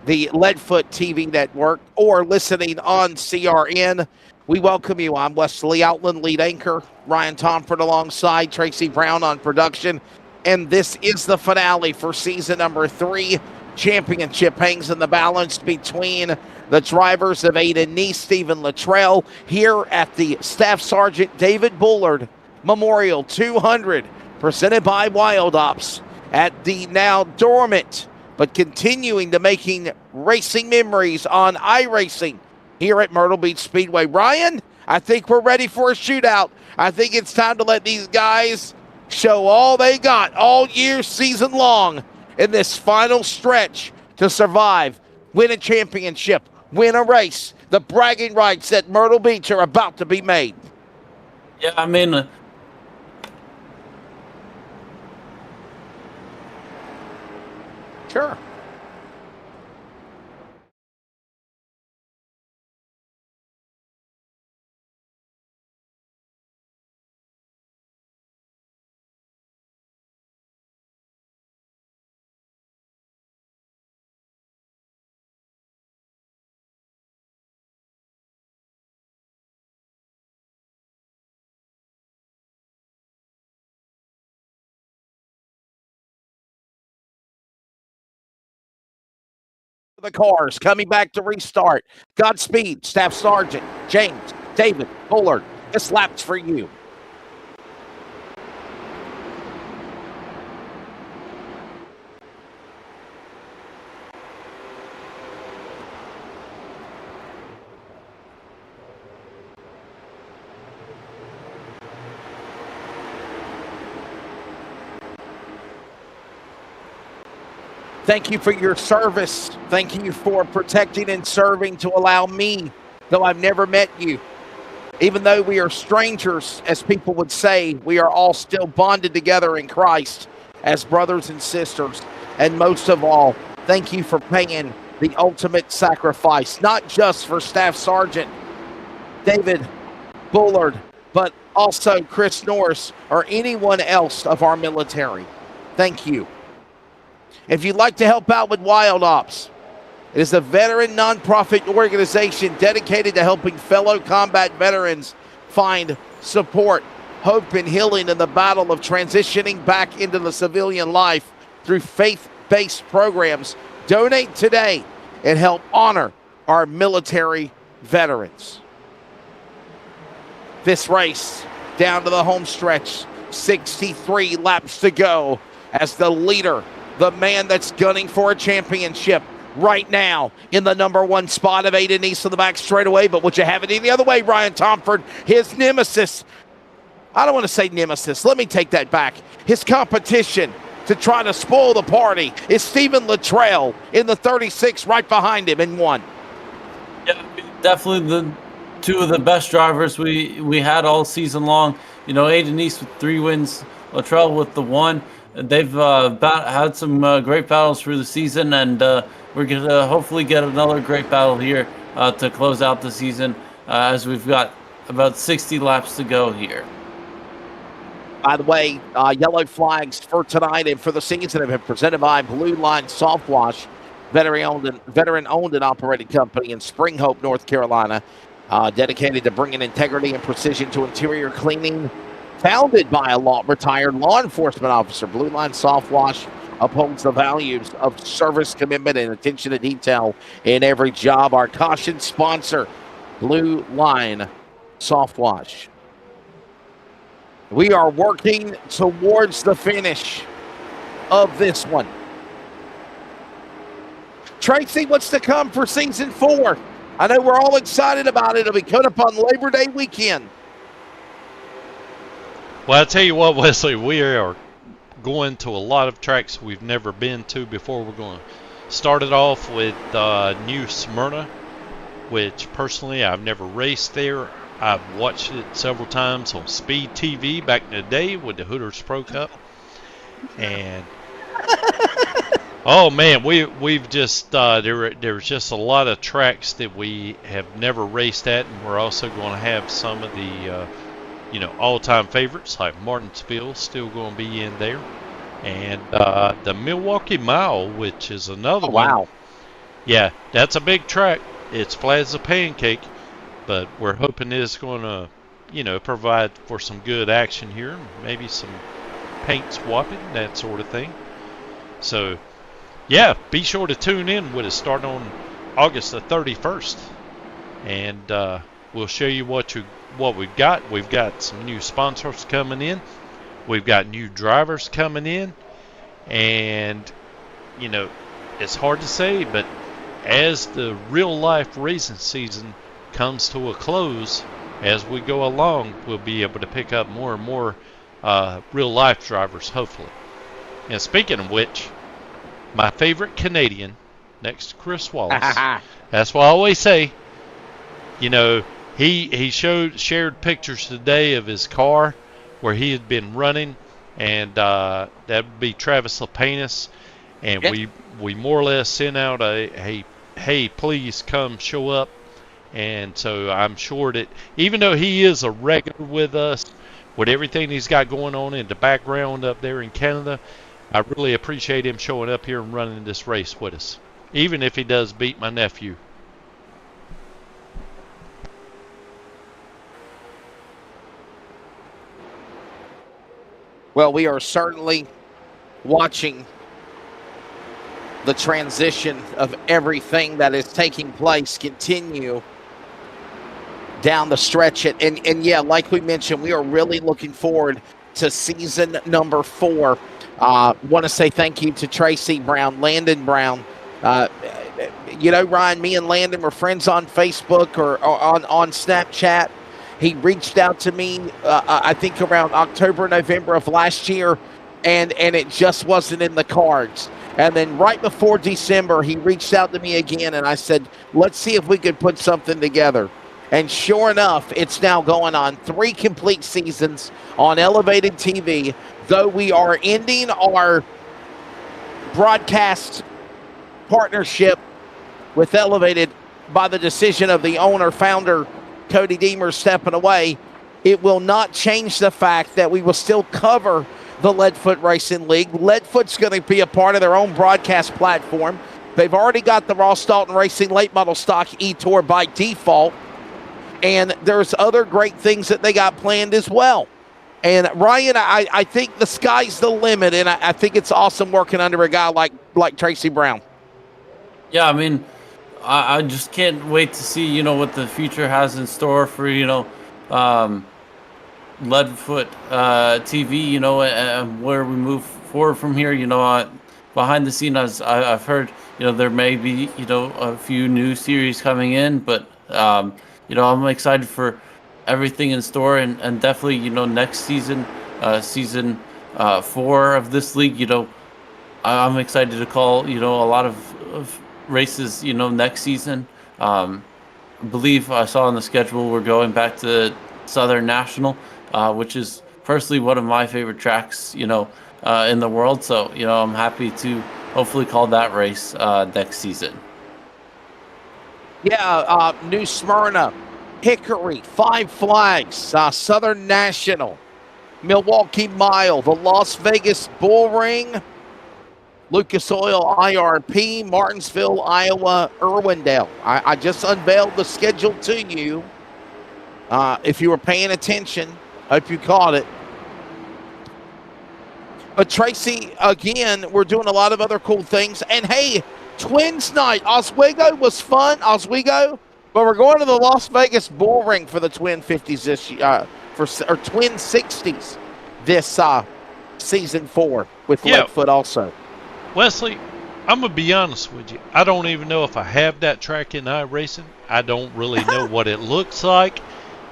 the Leadfoot TV network, or listening on CRN, we welcome you. I'm Wesley Outland, lead anchor. Ryan Tomford alongside Tracy Brown on production. And this is the finale for season number 3. Championship hangs in the balance between the drivers of Aiden Neese, Stephen Luttrell, here at the Staff Sergeant David Bullard Memorial 200, presented by Wild Ops, at the now dormant but continuing to making racing memories on iRacing here at Myrtle Beach Speedway. Ryan, I think we're ready for a shootout. I think it's time to let these guys show all they got all year, season long, in this final stretch to survive, win a championship, win a race. The bragging rights at Myrtle Beach are about to be made. Yeah, I mean, Sure. The cars coming back to restart. Godspeed, Staff Sergeant James David Bullard. This lap's for you. Thank you for your service. Thank you for protecting and serving to allow me, though I've never met you. Even though we are strangers, as people would say, we are all still bonded together in Christ as brothers and sisters. And most of all, thank you for paying the ultimate sacrifice, not just for Staff Sergeant David Bullard, but also Chris Norris or anyone else of our military. Thank you. If you'd like to help out with Wild Ops, it is a veteran nonprofit organization dedicated to helping fellow combat veterans find support, hope, and healing in the battle of transitioning back into the civilian life through faith-based programs. Donate today and help honor our military veterans. This race down to the home stretch, 63 laps to go as the leader, the man that's gunning for a championship right now in the number 1 spot of Aiden Neese on the back straightaway. But would you have it any other way, Ryan Tomford? His nemesis, I don't want to say nemesis, let me take that back. His competition to try to spoil the party is Stephen Luttrell in the 36 right behind him in 1. yeah, definitely the two of the best drivers we had all season long. You know, Aiden Neese with 3 wins, Luttrell with the 1. they've had some great battles through the season, and we're going to hopefully get another great battle here to close out the season as we've got about 60 laps to go here. By the way, yellow flags for tonight and for the season have been presented by Blue Line Soft Wash, veteran-owned and operated company in Spring Hope, North Carolina, dedicated to bringing integrity and precision to interior cleaning. Founded by a retired law enforcement officer, Blue Line Soft Wash upholds the values of service, commitment, and attention to detail in every job. Our caution sponsor, Blue Line Soft Wash. We are working towards the finish of this one. Tracy, what's to come for season 4? I know we're all excited about it. It'll be cut up on Labor Day weekend. Well, I'll tell you what, Wesley, we are going to a lot of tracks we've never been to before. We're going to start it off with New Smyrna, which personally I've never raced there. I've watched it several times on Speed TV back in the day with the Hooters Pro Cup. And oh man, we've just there's just a lot of tracks that we have never raced at, and we're also going to have some of the all-time favorites like Martinsville still going to be in there, and the Milwaukee Mile, which is another one. Wow. Yeah, that's a big track. It's flat as a pancake, but we're hoping it's going to, provide for some good action here, maybe some paint swapping, that sort of thing. So, yeah, be sure to tune in with us starting on August the 31st, and we'll show you what we've got. We've got some new sponsors coming in. We've got new drivers coming in, and it's hard to say, but as the real life racing season comes to a close, as we go along, we'll be able to pick up more and more real life drivers, hopefully. And speaking of which, my favorite Canadian, next to Chris Wallace, that's what I always say, he shared pictures today of his car where he had been running, and that would be Travis Lapenas, and we more or less sent out a hey, please come show up. And so I'm sure that even though he is a regular with us, with everything he's got going on in the background up there in Canada, I really appreciate him showing up here and running this race with us, even if he does beat my nephew. Well, we are certainly watching the transition of everything that is taking place continue down the stretch. And yeah, like we mentioned, we are really looking forward to season number 4. Want to say thank you to Tracy Brown, Landon Brown. Ryan, me and Landon were friends on Facebook or on Snapchat. He reached out to me, I think around October, November of last year, and it just wasn't in the cards. And then right before December, he reached out to me again, and I said, let's see if we could put something together. And sure enough, it's now going on 3 complete seasons on Elevated TV, though we are ending our broadcast partnership with Elevated by the decision of the owner, founder, Cody Deemer, stepping away. It will not change the fact that we will still cover the Leadfoot Racing League. Leadfoot's going to be a part of their own broadcast platform. They've already got the Ross Dalton Racing late model stock e-tour by default. And there's other great things that they got planned as well. And Ryan, I think the sky's the limit, and I think it's awesome working under a guy like Tracy Brown. Yeah, I mean, I just can't wait to see, what the future has in store for, Leadfoot TV, and where we move forward from here. Behind the scenes, I've heard, there may be, a few new series coming in, but, I'm excited for everything in store, and definitely, next season, season 4 of this league, I'm excited to call, a lot of races, next season. I believe I saw on the schedule we're going back to Southern National, which is personally one of my favorite tracks, in the world. So, I'm happy to hopefully call that race next season. Yeah, New Smyrna, Hickory, Five Flags, Southern National, Milwaukee Mile, the Las Vegas Bull Ring, Lucas Oil IRP, Martinsville, Iowa, Irwindale. I just unveiled the schedule to you. If you were paying attention, hope you caught it. But Tracy, again, we're doing a lot of other cool things. And hey, Twins night. Oswego was fun, Oswego. But we're going to the Las Vegas Bull Ring for the Twin 50s this year, or Twin 60s this season 4 with Leadfoot also. Wesley, I'm going to be honest with you. I don't even know if I have that track in iRacing. I don't really know what it looks like.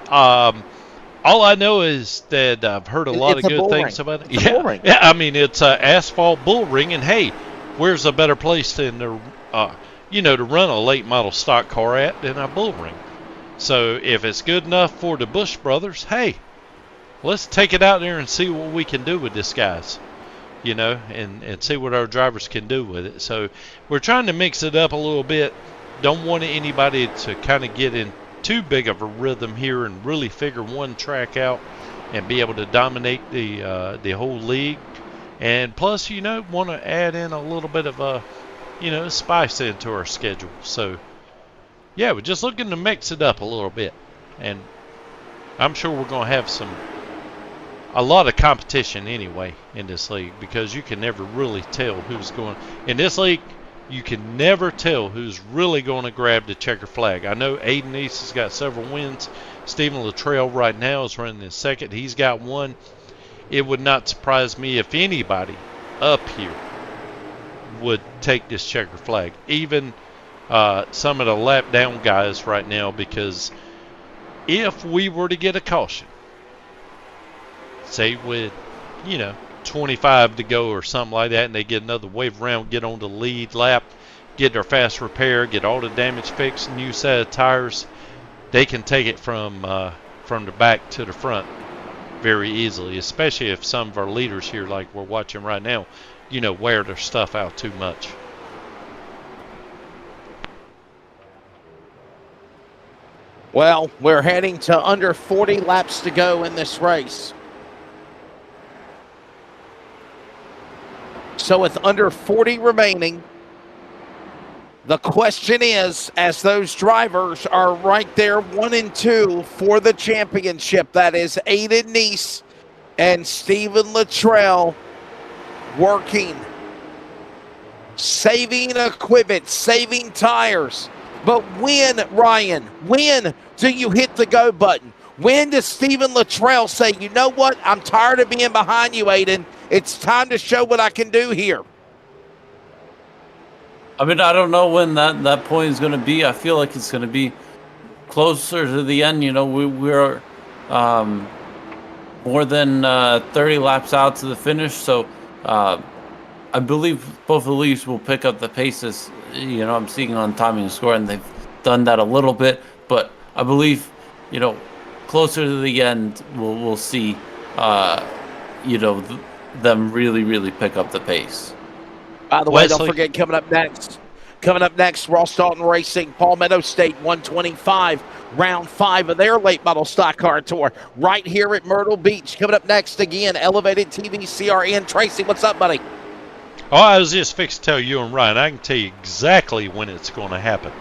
All I know is that I've heard a lot of good things about it. Yeah, I mean, it's an asphalt bull ring, and hey, where's a better place than to run a late model stock car at than a bull ring? So if it's good enough for the Bush brothers, hey, let's take it out there and see what we can do with this, guys. And see what our drivers can do with it. So we're trying to mix it up a little bit. Don't want anybody to kind of get in too big of a rhythm here and really figure one track out and be able to dominate the whole league. And plus, want to add in a little bit of a, spice into our schedule. So, yeah, we're just looking to mix it up a little bit. And I'm sure we're going to have a lot of competition anyway in this league, because you can never really tell who's going. In this league, you can never tell who's really going to grab the checker flag. I know Aiden East has got several wins. Stephen Luttrell right now is running in second. He's got one. It would not surprise me if anybody up here would take this checker flag. Even some of the lap down guys right now, because if we were to get a caution, say with, 25 to go or something like that, and they get another wave around, get on the lead lap, get their fast repair, get all the damage fixed, new set of tires, they can take it from the back to the front very easily, especially if some of our leaders here, like we're watching right now, wear their stuff out too much. Well, we're heading to under 40 laps to go in this race. So with under 40 remaining, the question is, as those drivers are right there 1 and 2 for the championship, that is Aiden Neese and Stephen Luttrell, working, saving equipment, saving tires. But when, Ryan, when do you hit the go button? When does Stephen Luttrell say, you know what, I'm tired of being behind you, Aiden. It's time to show what I can do here? I mean, I don't know when that point is going to be. I feel like it's going to be closer to the end. We're more than 30 laps out to the finish. So I believe both the leagues will pick up the paces. I'm seeing on timing and score, and they've done that a little bit. But I believe, closer to the end, we'll see, them really, really pick up the pace. By the way, don't forget, coming up next, Ross Dalton Racing, Palmetto State 125, round 5 of their late model stock car tour, right here at Myrtle Beach. Coming up next, again, Elevated TV CRN. Tracy, what's up, buddy? Oh, I was just fixed to tell you and Ryan, I can tell you exactly when it's going to happen.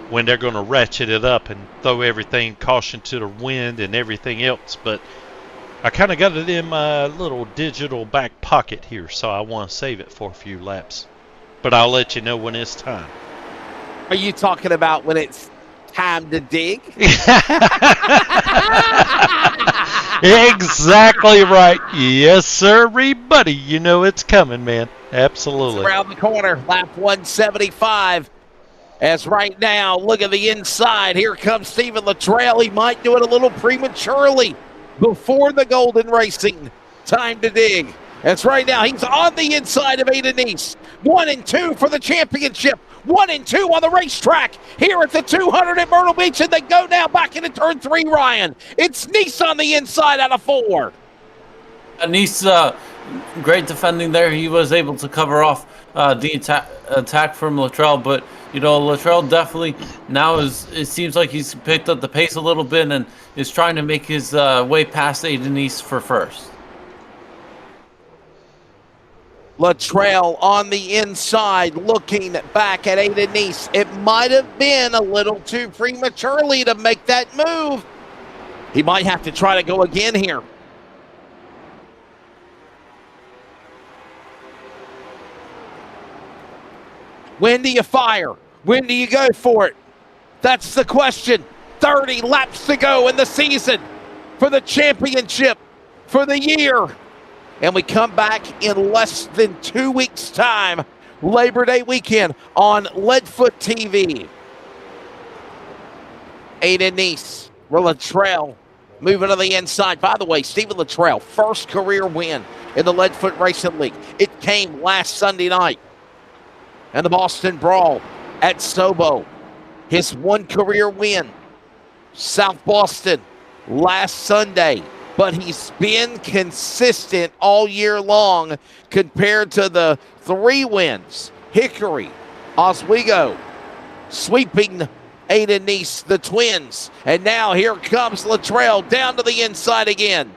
When they're going to ratchet it up and throw everything, caution to the wind and everything else. But I kind of got it in my little digital back pocket here, so I want to save it for a few laps. But I'll let you know when it's time. Are you talking about when it's time to dig? Exactly right. Yes, sir, buddy. You know it's coming, man. Absolutely. It's around the corner, lap 175. As right now, look at the inside. Here comes Stephen Luttrell. He might do it a little prematurely before the Golden Racing. Time to dig. As right now, he's on the inside of Aiden Neese. 1 and 2 for the championship. 1 and 2 on the racetrack here at the 200 at Myrtle Beach. And they go now back into turn 3, Ryan. It's Neese on the inside out of 4. Neese, great defending there. He was able to cover off the attack from Luttrell, but Luttrell definitely now it seems like he's picked up the pace a little bit and is trying to make his way past Aiden East for first. Luttrell on the inside looking back at Aiden East. It might have been a little too prematurely to make that move. He might have to try to go again here. When do you fire? When do you go for it? That's the question. 30 laps to go in the season for the championship for the year. And we come back in less than 2 weeks' time, Labor Day weekend on Leadfoot TV. Aiden East, Luttrell moving to the inside. By the way, Stephen Luttrell, first career win in the Leadfoot Racing League. It came last Sunday night. And the Boston Brawl at Sobo. His one career win. South Boston last Sunday. But he's been consistent all year long compared to the 3 wins. Hickory, Oswego, sweeping Aiden East, the Twins. And now here comes Luttrell down to the inside again.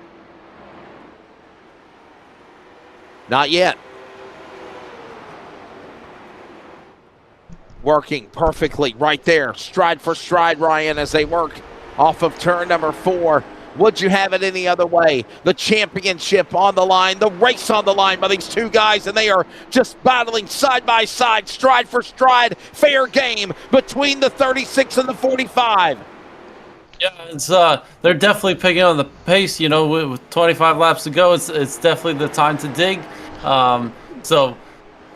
Not yet. Working perfectly right there. Stride for stride, Ryan, as they work off of turn number 4. Would you have it any other way? The championship on the line, the race on the line by these two guys, and they are just battling side by side, stride for stride, fair game between the 36 and the 45. Yeah, it's they're definitely picking on the pace. With 25 laps to go, it's definitely the time to dig. So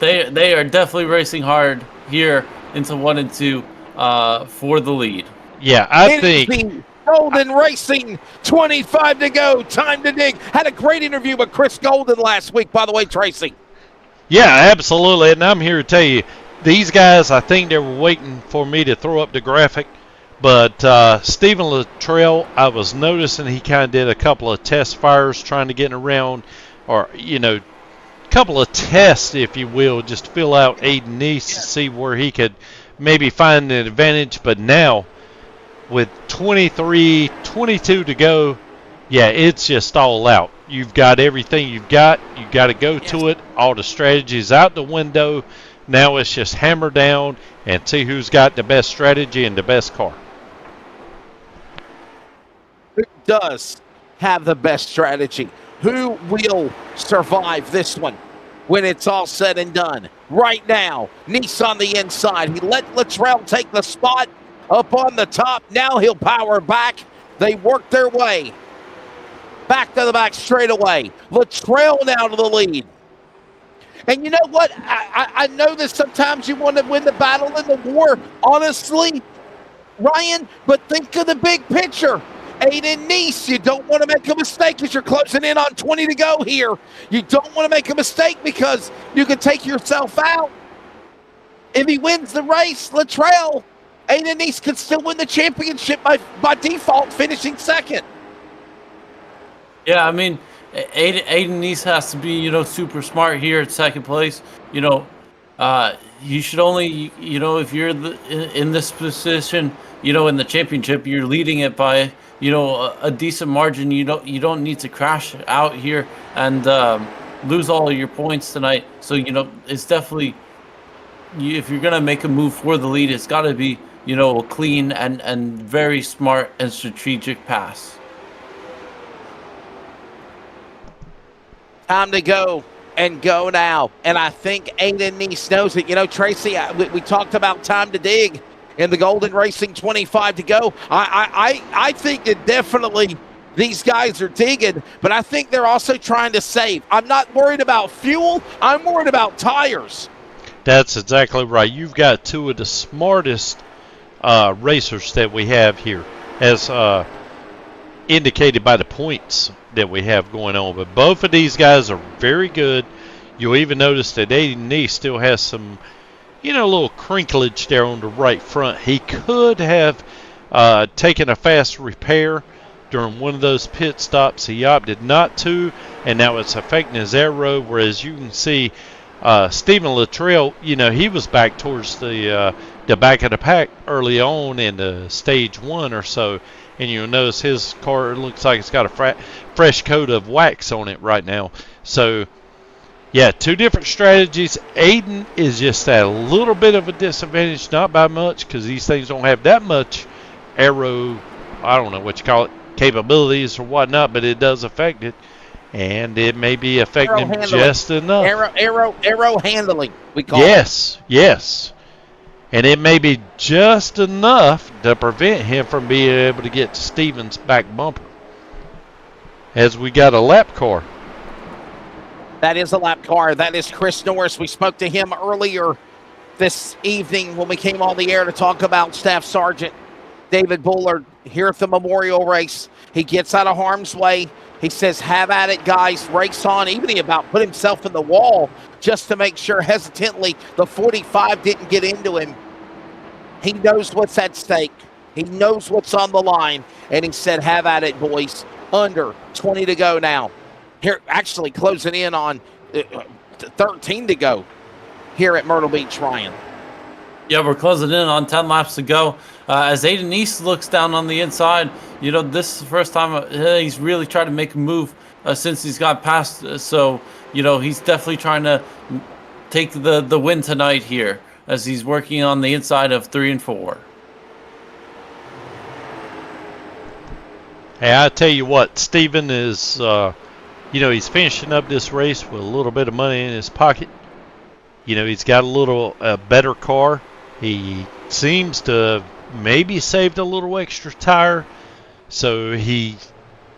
they are definitely racing hard here into 1 and 2 for the lead. Yeah, I think Golden Racing, 25 to go, time to dig. Had a great interview with Chris Golden last week, by the way, Tracy. Yeah, absolutely, and I'm here to tell you, these guys, I think they were waiting for me to throw up the graphic, but Stephen Luttrell, I was noticing he kind of did a couple of test fires trying to get around, or, a couple of tests, if you will, just to fill out Aiden East to see where he could maybe find an advantage, but now, with 23, 22 to go, yeah, it's just all out. You've got everything you've got. You've got to go to it. All the strategies out the window. Now it's just hammer down and see who's got the best strategy and the best car. Who does have the best strategy? Who will survive this one when it's all said and done? Right now, Nice on the inside. He let Luttrell take the spot. Up on the top, now he'll power back. They work their way back to the back straightaway. Luttrell now to the lead. And you know what? I know that sometimes you want to win the battle in the war, honestly, Ryan, but think of the big picture. Aiden Nice, you don't want to make a mistake as you're closing in on 20 to go here. You don't want to make a mistake because you can take yourself out. If he wins the race, Luttrell, Aiden East could still win the championship by default, finishing second. Yeah, I mean, Aiden East has to be, super smart here at second place. You should only, if you're in this position, in the championship, you're leading it by, a decent margin. You don't need to crash out here and lose all of your points tonight. So, it's definitely, if you're going to make a move for the lead, it's got to be, a clean and very smart and strategic pass. Time to go and go now. And I think Aiden East knows it. Tracy, we talked about time to dig in the Golden Racing 25 to go. I think that definitely these guys are digging, but I think they're also trying to save. I'm not worried about fuel. I'm worried about tires. That's exactly right. You've got two of the smartest racers that we have here, as indicated by the points that we have going on. But both of these guys are very good. You'll even notice that Aiden East still has some, a little crinklage there on the right front. He could have taken a fast repair, during one of those pit stops. He opted not to, and now it's affecting his aero, whereas you can see Stephen Luttrell, he was back towards the back of the pack early on in stage 1 or so, and you'll notice his car looks like it's got a fresh coat of wax on it right now. So, yeah, 2 different strategies. Aiden is just at a little bit of a disadvantage, not by much, because these things don't have that much aero, I don't know what you call it, capabilities or whatnot, but it does affect it, and it may be affecting him just enough. Aero handling, we call it. Yes. And it may be just enough to prevent him from being able to get to Steven's back bumper, as we got a lap car. That is a lap car. That is Chris Norris. We spoke to him earlier this evening when we came on the air to talk about Staff Sergeant David Bullard here at the Memorial Race. He gets out of harm's way. He says, have at it, guys. Race on. Even he about put himself in the wall just to make sure hesitantly the 45 didn't get into him. He knows what's at stake. He knows what's on the line. And he said, have at it, boys. Under 20 to go now. Here, actually closing in on 13 to go here at Myrtle Beach, Ryan. Yeah, we're closing in on 10 laps to go. As Aiden East looks down on the inside, this is the first time he's really tried to make a move since he's got past. So, he's definitely trying to take the win tonight here as he's working on the inside of 3 and 4. Hey, I tell you what, Steven is... he's finishing up this race with a little bit of money in his pocket. He's got a little better car. He seems to have maybe saved a little extra tire. So he,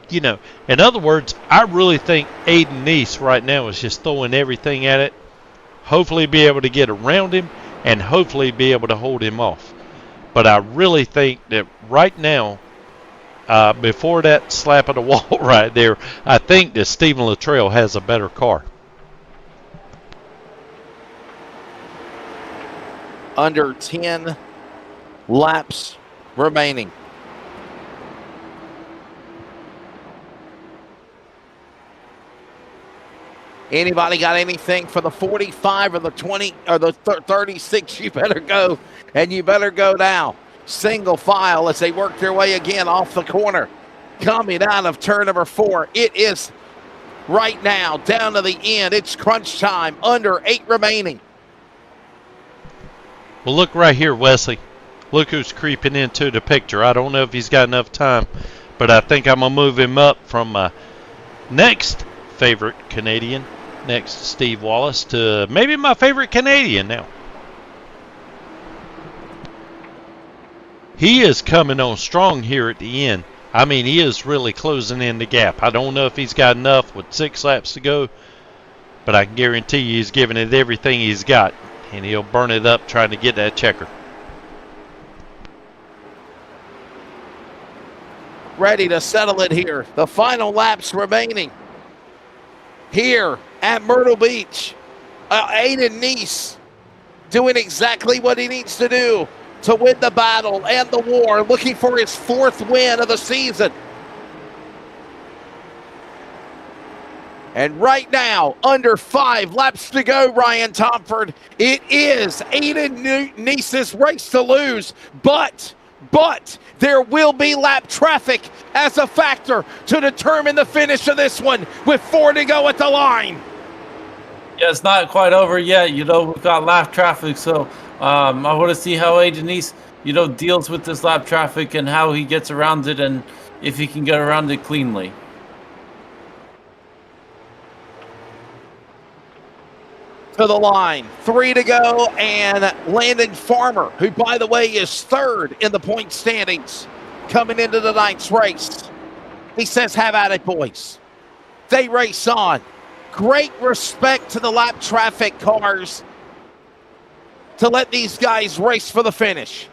in other words, I really think Aiden Neese right now is just throwing everything at it. Hopefully be able to get around him and hopefully be able to hold him off. But I really think that right now, before that slap of the wall right there, I think that Stephen Luttrell has a better car. Under 10 laps remaining. Anybody got anything for the 45 or the 20 or the 36? You better go, and you better go now. Single file as they work their way again off the corner. Coming out of turn number 4. It is right now down to the end. It's crunch time. Under 8 remaining. Well, look right here, Wesley. Look who's creeping into the picture. I don't know if he's got enough time, but I think I'm going to move him up from my next favorite Canadian, next to Steve Wallace, to maybe my favorite Canadian now. He is coming on strong here at the end. I mean, he is really closing in the gap. I don't know if he's got enough with 6 laps to go, but I can guarantee you he's giving it everything he's got, and he'll burn it up trying to get that checker. Ready to settle it here. The final laps remaining here at Myrtle Beach. Aiden Neese doing exactly what he needs to do to win the battle and the war, looking for his 4th win of the season. And right now, under 5 laps to go, Ryan Tomford, it is Aiden Neese's race to lose, but there will be lap traffic as a factor to determine the finish of this one with 4 to go at the line. Yeah, it's not quite over yet. We've got lap traffic, so I want to see how Aiden Neese, deals with this lap traffic and how he gets around it and if he can get around it cleanly. To the line, 3 to go, and Landon Farmer, who, by the way, is 3rd in the point standings coming into the night's race. He says, have at it, boys. They race on. Great respect to the lap traffic cars to let these guys race for the finish.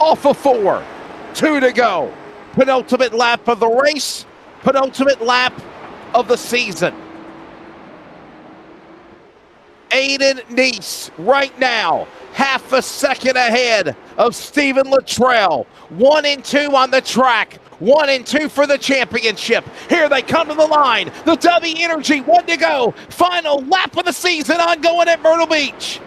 Off of 4, 2 to go. Penultimate lap of the race, penultimate lap of the season. Aiden Neese right now, half a second ahead of Stephen Luttrell. 1 and 2 on the track. 1 and 2 for the championship. Here they come to the line. The W Energy, 1 to go. Final lap of the season ongoing at Myrtle Beach.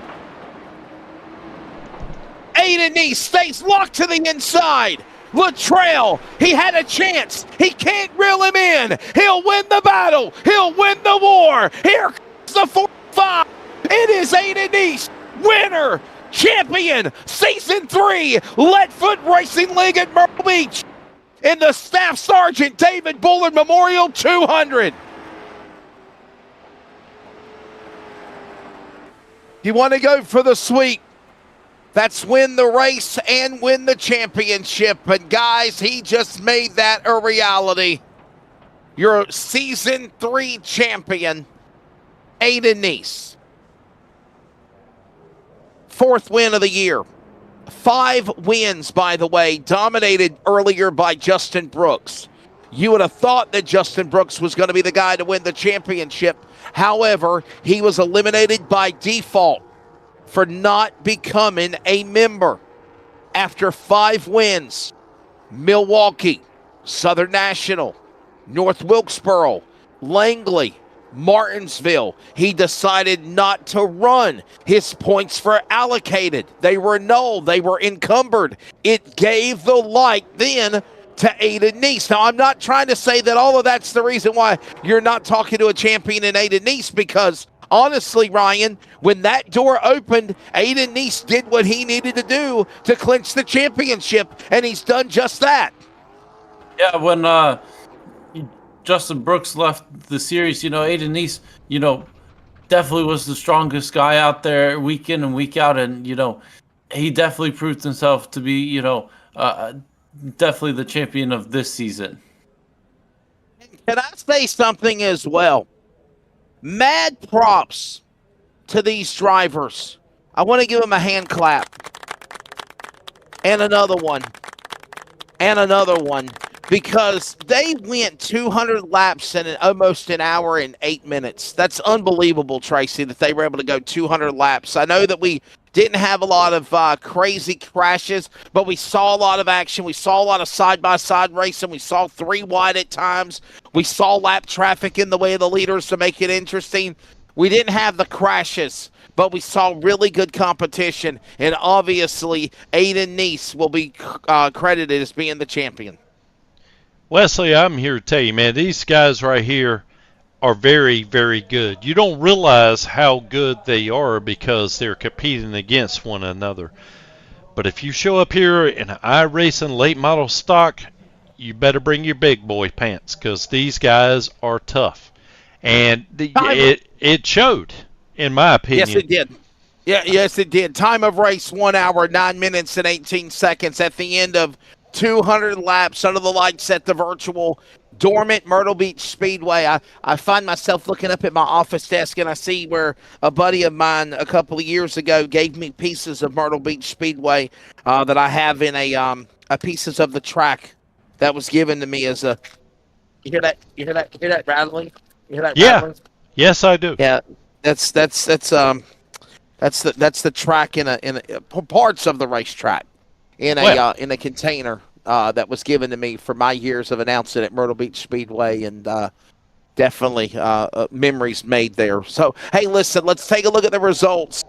Aiden Neese stays locked to the inside. Latrell, he had a chance. He can't reel him in. He'll win the battle. He'll win the war. Here comes the 45. It is Aiden Neese, winner, champion, Season 3, Leadfoot Racing League at Myrtle Beach in the Staff Sergeant David Bullard Memorial 200. You want to go for the sweep? That's win the race and win the championship. But guys, he just made that a reality. Your Season 3 champion, Aiden Neese. 4th win of the year. 5 wins, by the way, dominated earlier by Justin Brooks. You would have thought that Justin Brooks was going to be the guy to win the championship. However, he was eliminated by default for not becoming a member. After 5 wins, Milwaukee, Southern National, North Wilkesboro, Langley, Martinsville, he decided not to run. His points were allocated. They were null. They were encumbered. It gave the light then to Aiden Neese. Now, I'm not trying to say that all of that's the reason why you're not talking to a champion in Aiden Neese, because honestly, Ryan, when that door opened, Aiden Neese did what he needed to do to clinch the championship, and he's done just that. Yeah, when Justin Brooks left the series, Aiden Neese, definitely was the strongest guy out there week in and week out, and, he definitely proved himself to be, definitely the champion of this season. Can I say something as well? Mad props to these drivers. I want to give them a hand clap. And another one. And another one. Because they went 200 laps in almost an hour and 8 minutes. That's unbelievable, Tracy, that they were able to go 200 laps. I know that we didn't have a lot of crazy crashes, but we saw a lot of action. We saw a lot of side-by-side racing. We saw 3 wide at times. We saw lap traffic in the way of the leaders to make it interesting. We didn't have the crashes, but we saw really good competition. And obviously, Aiden Neese will be credited as being the champion. Wesley, I'm here to tell you, man, these guys right here are very, very good. You don't realize how good they are because they're competing against one another. But if you show up here in an iRacing late model stock, you better bring your big boy pants because these guys are tough. And it showed, in my opinion. Yes, it did. Yes, it did. Time of race, 1 hour, 9 minutes, and 18 seconds at the end of 200 laps under the lights at the virtual dormant Myrtle Beach Speedway. I find myself looking up at my office desk, and I see where a buddy of mine a couple of years ago gave me pieces of Myrtle Beach Speedway that I have in a pieces of the track that was given to me as a. You hear that? You hear that rattling? You hear that rattling? Yes, I do. Yeah, that's the track in a parts of the racetrack. In a container that was given to me for my years of announcing at Myrtle Beach Speedway, and definitely memories made there. So, hey, listen, let's take a look at the results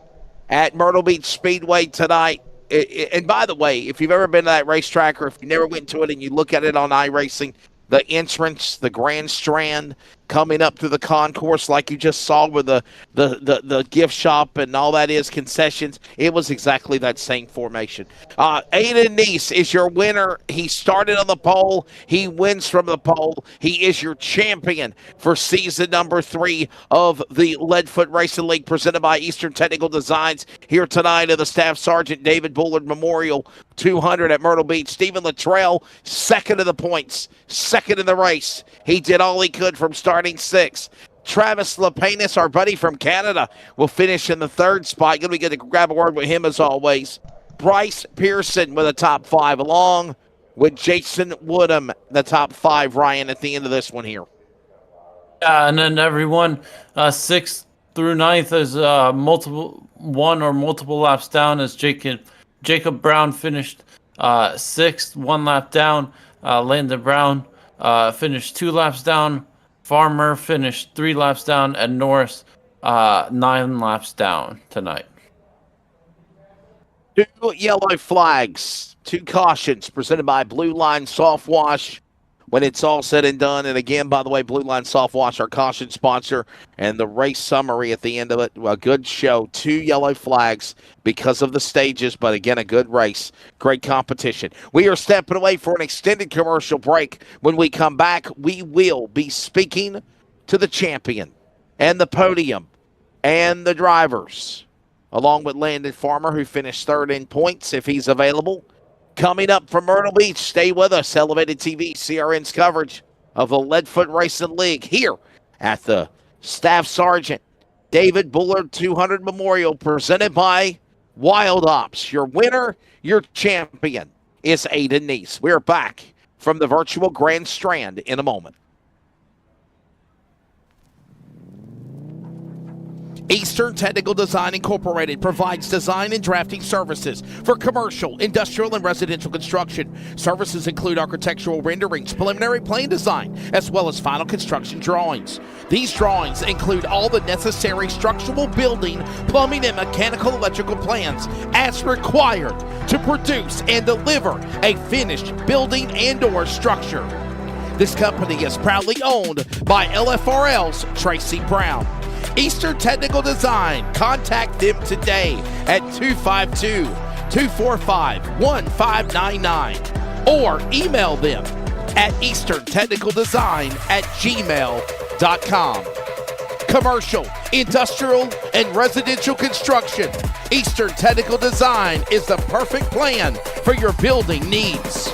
at Myrtle Beach Speedway tonight. And by the way, if you've ever been to that racetrack or if you never went to it and you look at it on iRacing, the entrance, the grandstand, coming up through the concourse like you just saw with the gift shop and all that is concessions, it was exactly that same formation. Aiden Neese is your winner. He started on the pole. He wins from the pole. He is your champion for season number 3 of the Leadfoot Racing League presented by Eastern Technical Designs here tonight at the Staff Sergeant David Bullard Memorial 200 at Myrtle Beach. Stephen Latrell, second of the points, second in the race. He did all he could from starting 6. Travis Lepanis, our buddy from Canada, will finish in the 3rd spot. Going to be good to grab a word with him as always. Bryce Pearson with a top 5, along with Jason Woodham, the top 5, Ryan, at the end of this one here. Yeah, and then everyone 6th through 9th is multiple laps down as Jacob Brown finished 6th, 1 lap down. Landon Brown finished 2 laps down. Farmer finished 3 laps down, and Norris 9 laps down tonight. 2 yellow flags, 2 cautions presented by Blue Line Soft Wash. When it's all said and done, and again, by the way, Blue Line Soft Wash, our caution sponsor, and the race summary at the end of it, a good show. 2 yellow flags because of the stages, but again, a good race. Great competition. We are stepping away for an extended commercial break. When we come back, we will be speaking to the champion and the podium and the drivers, along with Landon Farmer, who finished 3rd in points, if he's available. Coming up from Myrtle Beach, stay with us. Elevated TV, CRN's coverage of the Leadfoot Racing League here at the Staff Sergeant David Bullard 200 Memorial, presented by Wild Ops. Your winner, your champion is Aiden Neese. We're back from the virtual Grand Strand in a moment. Eastern Technical Design Incorporated provides design and drafting services for commercial, industrial, and residential construction. Services include architectural renderings, preliminary plan design, as well as final construction drawings. These drawings include all the necessary structural, building, plumbing, and mechanical electrical plans as required to produce and deliver a finished building and/or structure. This company is proudly owned by LFRL's Tracy Brown. Eastern Technical Design. Contact them today at 252-245-1599 or email them at easterntechnicaldesign@gmail.com. Commercial, industrial, and residential construction. Eastern Technical Design is the perfect plan for your building needs.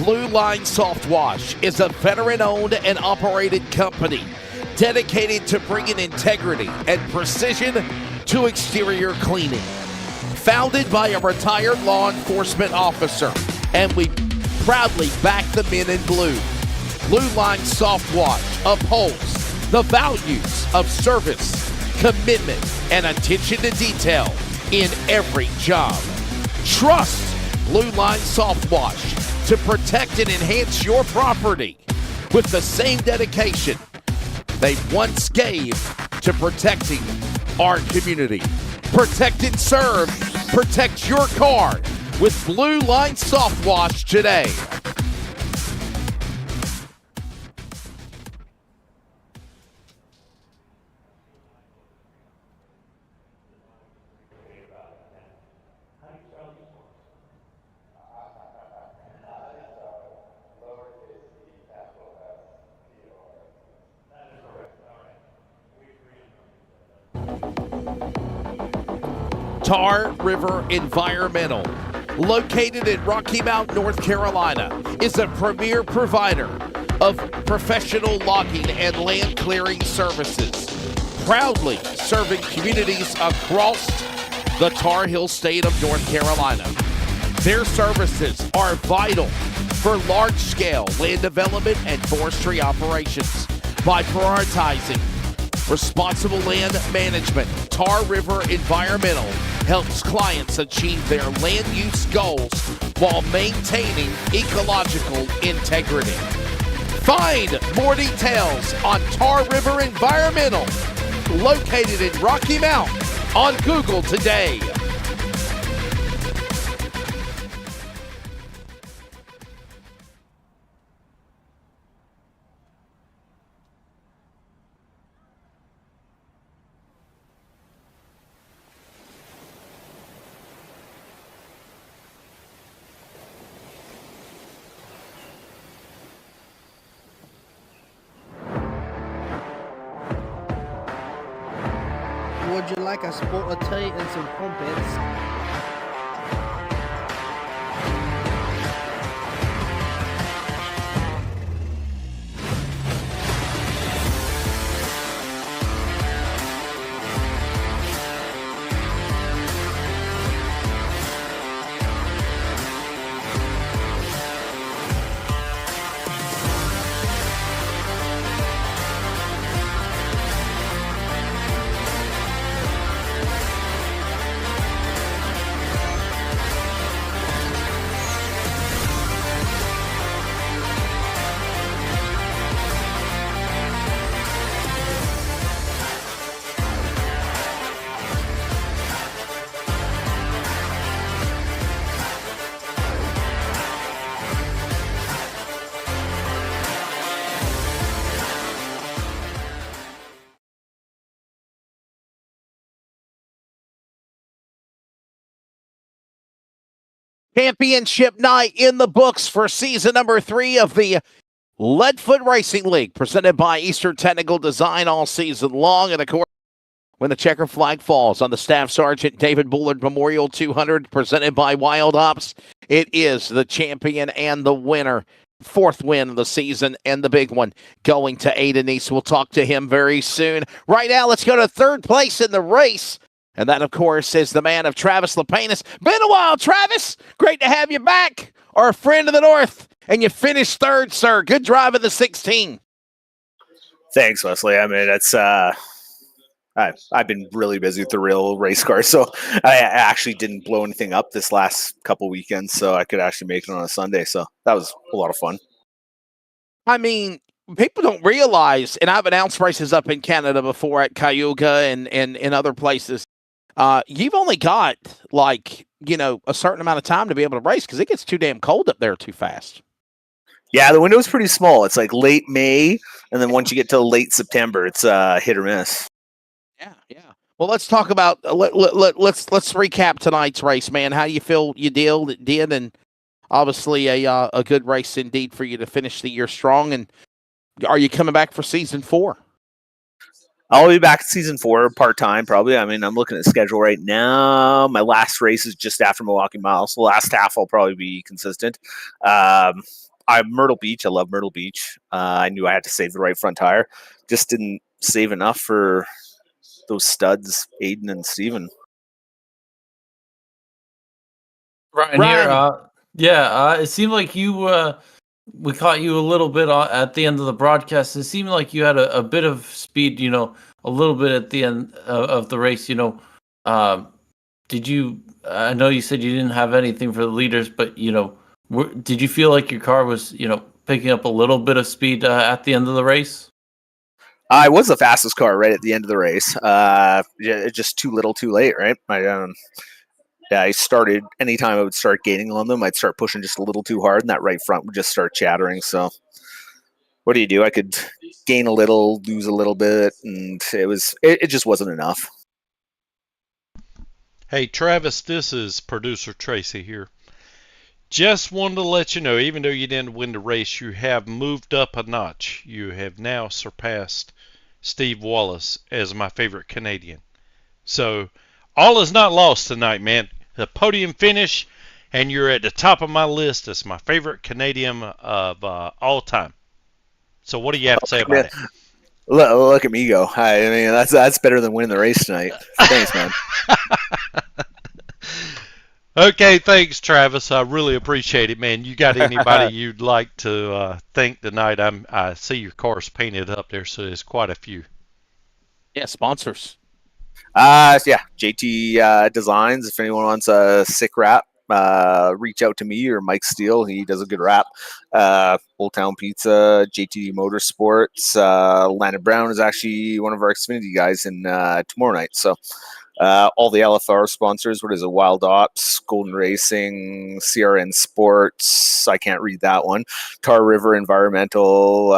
Blue Line Soft Wash is a veteran-owned and operated company dedicated to bringing integrity and precision to exterior cleaning. Founded by a retired law enforcement officer, and we proudly back the men in blue. Blue Line Soft Wash upholds the values of service, commitment, and attention to detail in every job. Trust Blue Line Soft Wash to protect and enhance your property with the same dedication they once gave to protecting our community. Protect and serve. Protect your car with Blue Line Soft Wash today. Tar River Environmental, located in Rocky Mount, North Carolina, is a premier provider of professional logging and land clearing services, proudly serving communities across the Tar Heel state of North Carolina. Their services are vital for large-scale land development and forestry operations. By prioritizing responsible land management, Tar River Environmental helps clients achieve their land use goals while maintaining ecological integrity. Find more details on Tar River Environmental, located in Rocky Mount, on Google today. Would you like a sport of tea and some crumpets? Championship night in the books for season number 3 of the Leadfoot Racing League, presented by Eastern Technical Design all season long. And of course, when the checker flag falls on the Staff Sergeant David Bullard Memorial 200, presented by Wild Ops, it is the champion and the winner. 4th win of the season and the big one going to Aiden East. We'll talk to him very soon. Right now, let's go to 3rd place in the race. And that, of course, is the man of Travis Lapanis. Been a while, Travis. Great to have you back. Our friend of the North. And you finished 3rd, sir. Good drive of the 16. Thanks, Wesley. I mean, it's I've been really busy with the real race car, so I actually didn't blow anything up this last couple weekends, so I could actually make it on a Sunday. So that was a lot of fun. I mean, people don't realize, and I've announced races up in Canada before at Cayuga and in other places. You've only got a certain amount of time to be able to race because it gets too damn cold up there too fast. Yeah, the window's pretty small. It's like late May, and then once you get to late September, it's hit or miss. Yeah. Well, let's talk about let's recap tonight's race, man. How do you feel you did, and obviously a good race indeed for you to finish the year strong. And are you coming back for season 4? I'll be back at season 4 part-time, probably. I mean, I'm looking at the schedule right now. My last race is just after Milwaukee Mile, so the last half I'll probably be consistent. I'm Myrtle Beach. I love Myrtle Beach. I knew I had to save the right front tire. Just didn't save enough for those studs, Aiden and Steven. Ryan here. It seemed like we caught you a little bit at the end of the broadcast. It seemed like you had a bit of speed, a little bit at the end of the race. Did you? I know you said you didn't have anything for the leaders, but did you feel like your car was, picking up a little bit of speed at the end of the race? I was the fastest car right at the end of the race. Just too little, too late, right? I started anytime I would start gaining on them, I'd start pushing just a little too hard, and that right front would just start chattering. So, what do? I could gain a little, lose a little bit, and it just wasn't enough. Hey, Travis, this is producer Tracy here. Just wanted to let you know, even though you didn't win the race, you have moved up a notch. You have now surpassed Steve Wallace as my favorite Canadian. So, all is not lost tonight, man. The podium finish, and you're at the top of my list as my favorite Canadian of all time. So, what do you have to say about it? Look at me go. I mean, that's better than winning the race tonight. Thanks, man. Okay, thanks, Travis. I really appreciate it, man. You got anybody you'd like to thank tonight? I see your car's painted up there, so there's quite a few. Yeah, sponsors. JT Designs. If anyone wants a sick wrap, reach out to me or Mike Steele. He does a good wrap. Old Town Pizza, JT Motorsports. Landon Brown is actually one of our Xfinity guys in tomorrow night. So all the LFR sponsors. What is it? Wild Ops, Golden Racing, CRN Sports. I can't read that one. Tar River Environmental.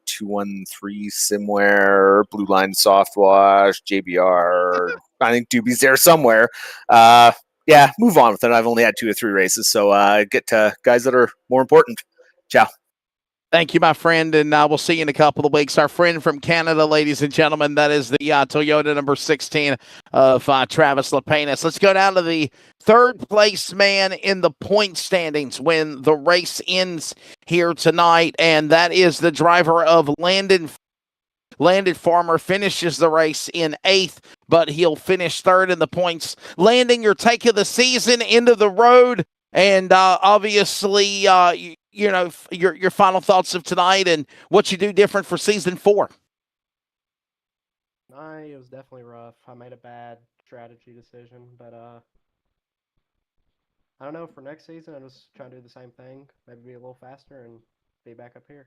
213 Simware, Blue Line Softwash, JBR. I think Doobie's there somewhere. Move on with it. I've only had 2 or 3 races, so get to guys that are more important. Ciao. Thank you, my friend, and we'll see you in a couple of weeks. Our friend from Canada, ladies and gentlemen, that is the Toyota number 16 of Travis Lapenas. Let's go down to the third place man in the point standings when the race ends here tonight, and that is the driver of Landon Farmer. Finishes the race in 8th, but he'll finish 3rd in the points. Landon, your take of the season, end of the road, and obviously, your final thoughts of tonight and what you do different for season 4. It was definitely rough. I made a bad strategy decision, but I don't know. For next season, I'm just trying to do the same thing, maybe be a little faster and be back up here.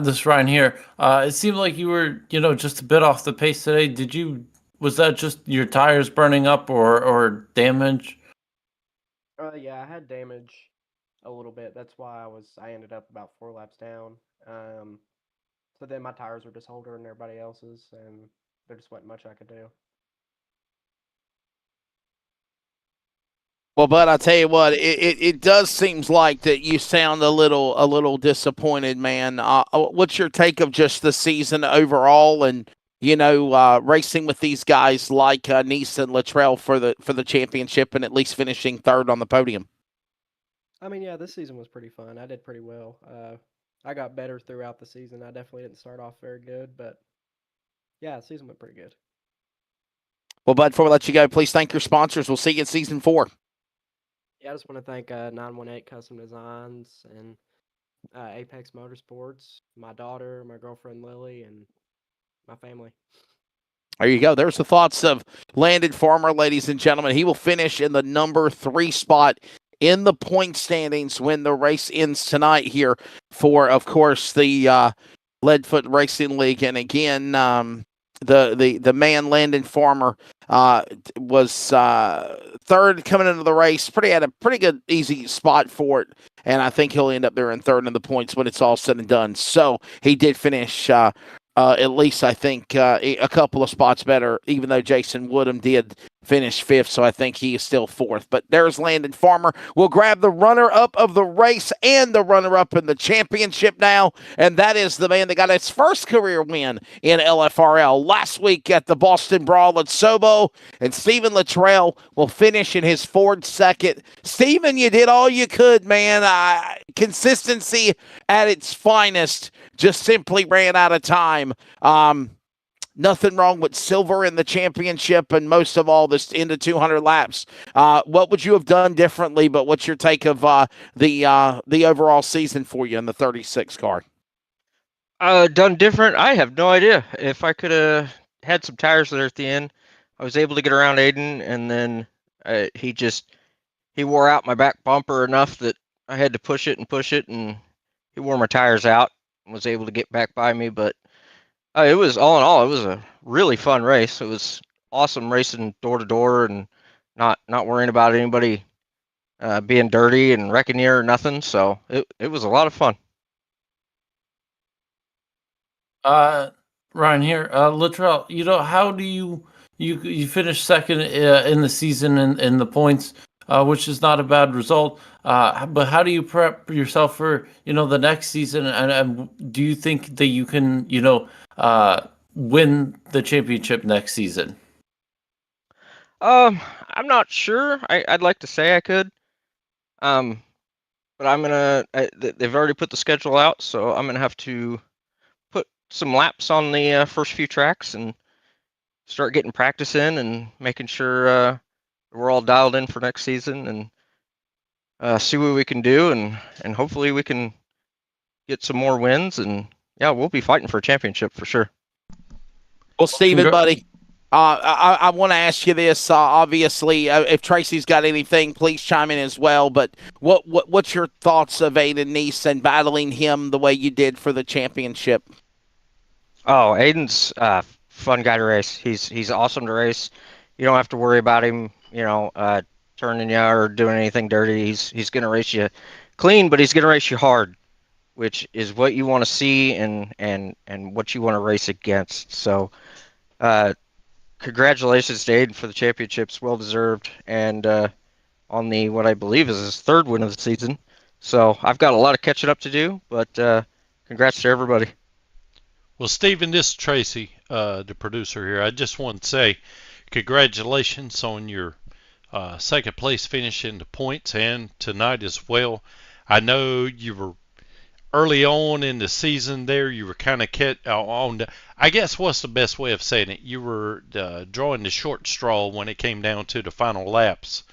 This is Ryan here. It seemed like you were, just a bit off the pace today. Was that just your tires burning up or damage? Yeah, I had damage a little bit. That's why I ended up about 4 laps down. So then my tires were just older than everybody else's, and there just wasn't much I could do. Well, but I tell you what, it does seems like that you sound a little disappointed, man. What's your take of just the season overall, and racing with these guys like Nice and Luttrell for the championship, and at least finishing 3rd on the podium? I mean, yeah, this season was pretty fun. I did pretty well. I got better throughout the season. I definitely didn't start off very good, but yeah, the season went pretty good. Well, Bud, before we let you go, please thank your sponsors. We'll see you in season 4. Yeah, I just want to thank 918 Custom Designs and Apex Motorsports, my daughter, my girlfriend Lily, and my family. There you go. There's the thoughts of Landon Farmer, ladies and gentlemen. He will finish in the number 3 spot in the point standings when the race ends tonight here for, of course, the Leadfoot Racing League. And again, the man Landon Farmer was 3rd coming into the race. Had a pretty good, easy spot for it. And I think he'll end up there in 3rd in the points when it's all said and done. So he did finish at least, I think, a couple of spots better, even though Jason Woodham did finish 5th, so I think he is still 4th. But there's Landon Farmer. We'll grab the runner-up of the race and the runner-up in the championship now, and that is the man that got his first career win in LFRL last week at the Boston Brawl at Sobo, and Stephen Luttrell will finish in his Ford 2nd. Stephen, you did all you could, man. Consistency at its finest. Just simply ran out of time. Nothing wrong with silver in the championship, and most of all, this into 200 laps. What would you have done differently? But what's your take of the overall season for you in the 36 car? Done different? I have no idea. If I could have had some tires there at the end, I was able to get around Aiden, and then he wore out my back bumper enough that I had to push it, and he wore my tires out. Was able to get back by me, but it was all in all, it was a really fun race. It was awesome racing door to door and not worrying about anybody being dirty and wrecking you or nothing. So it was a lot of fun. Ryan here, Luttrell. How do you finish 2nd in the season in the points, which is not a bad result. But how do you prep yourself for, the next season? And do you think that you can, win the championship next season? I'm not sure. I'd like to say I could. But they've already put the schedule out, so I'm gonna have to put some laps on the first few tracks and start getting practice in and making sure we're all dialed in for next season and see what we can do, and hopefully we can get some more wins, and yeah, we'll be fighting for a championship for sure. Well, Stephen, buddy, I want to ask you this. Obviously, if Tracy's got anything, please chime in as well. But what's your thoughts of Aiden Neese and battling him the way you did for the championship? Oh, Aiden's fun guy to race. He's awesome to race. You don't have to worry about him, turning you or doing anything dirty. He's going to race you clean, but he's going to race you hard, which is what you want to see and what you want to race against. So, congratulations to Aiden for the championships, well deserved, and on the what I believe is his 3rd win of the season. So I've got a lot of catching up to do, but congrats to everybody. Well, Stephen, this is Tracy, the producer here. I just want to say congratulations on your second place finish in the points and tonight as well. I know you were early on in the season there. You were kind of on the, I guess what's the best way of saying it? You were drawing the short straw when it came down to the final laps.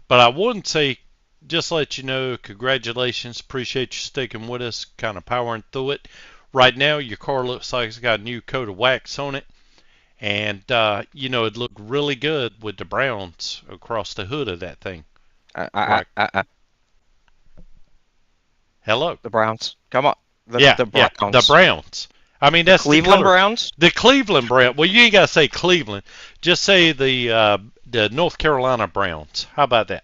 But I wouldn't say, just let you know, congratulations. Appreciate you sticking with us, kind of powering through it. Right now, your car looks like it's got a new coat of wax on it. And, it looked really good with the browns across the hood of that thing. Hello? The Browns. Come on. The Browns. Yeah, the Browns. I mean, that's Cleveland Browns? The Cleveland Browns. Well, you ain't got to say Cleveland. Just say the North Carolina Browns. How about that?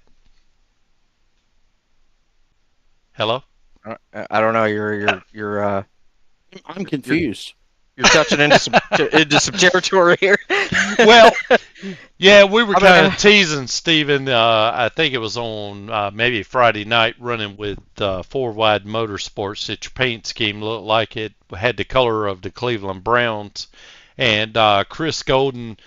Hello? I don't know. You're I'm confused. You're touching into some territory here. Well, yeah, we were kind of teasing Steven. I think it was on maybe Friday night, running with 4Wide Motorsports, that your paint scheme looked like it had the color of the Cleveland Browns. And Chris Golden,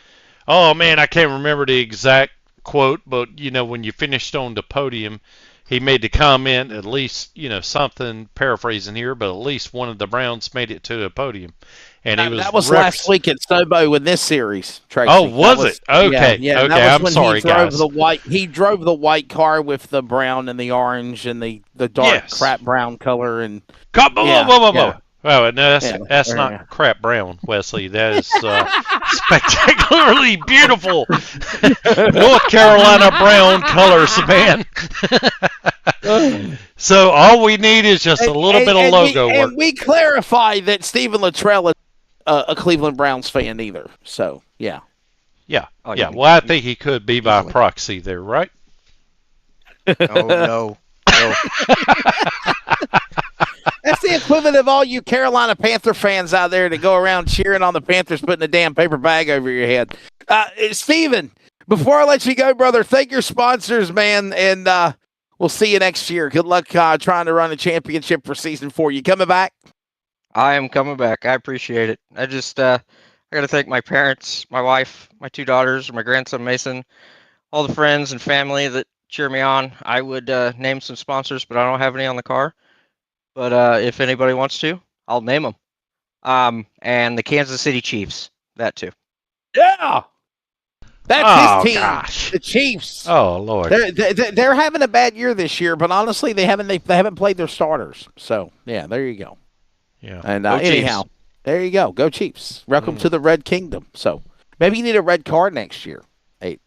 oh man, I can't remember the exact quote, but when you finished on the podium, he made the comment, at least, something, paraphrasing here, but at least one of the Browns made it to the podium. And that was last week at Sobo in this series, Tracy. Oh, was it? Okay. Yeah, okay. I'm sorry, guys. He drove the white car with the brown and the orange and the dark crap brown color. And Oh, no, that's not crap brown, Wesley. That is spectacularly beautiful North Carolina brown colors, man. So all we need is just a little bit of logo work. And we clarify that Stephen Luttrell is a Cleveland Browns fan either. So, yeah. Yeah. Well, I think he could be by proxy there, right? Oh, no. That's the equivalent of all you Carolina Panther fans out there that go around cheering on the Panthers, putting a damn paper bag over your head. Steven, before I let you go, brother, thank your sponsors, man, and we'll see you next year. Good luck trying to run a championship for season 4. You coming back? I am coming back. I appreciate it. I just I got to thank my parents, my wife, my 2 daughters, my grandson Mason, all the friends and family that cheer me on. I would name some sponsors, but I don't have any on the car. But if anybody wants to, I'll name them. And the Kansas City Chiefs, that too. Yeah, that's his team. Gosh. The Chiefs. Oh Lord, they're having a bad year this year, but honestly, they haven't played their starters. So yeah, there you go. Yeah, and anyhow, there you go. Go Chiefs. Welcome to the Red Kingdom. So maybe you need a red card next year. Hey,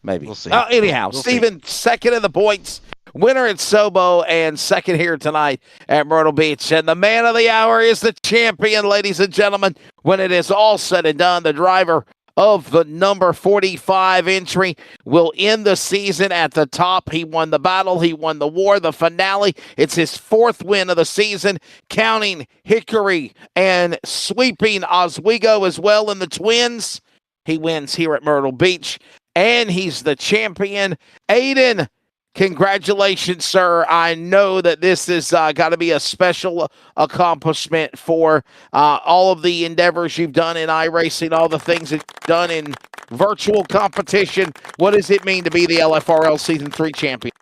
maybe. We'll see. Anyhow, Steven, second of the points. Winner at Sobo and second here tonight at Myrtle Beach. And the man of the hour is the champion, ladies and gentlemen. When it is all said and done, the driver of the number 45 entry will end the season at the top. He won the battle. He won the war, the finale. It's his 4th win of the season, counting Hickory and sweeping Oswego as well in the Twins. He wins here at Myrtle Beach, and he's the champion. Aiden, congratulations, sir. I know that this has got to be a special accomplishment for all of the endeavors you've done in iRacing, all the things that you've done in virtual competition. What does it mean to be the LFRL Season 3 champion?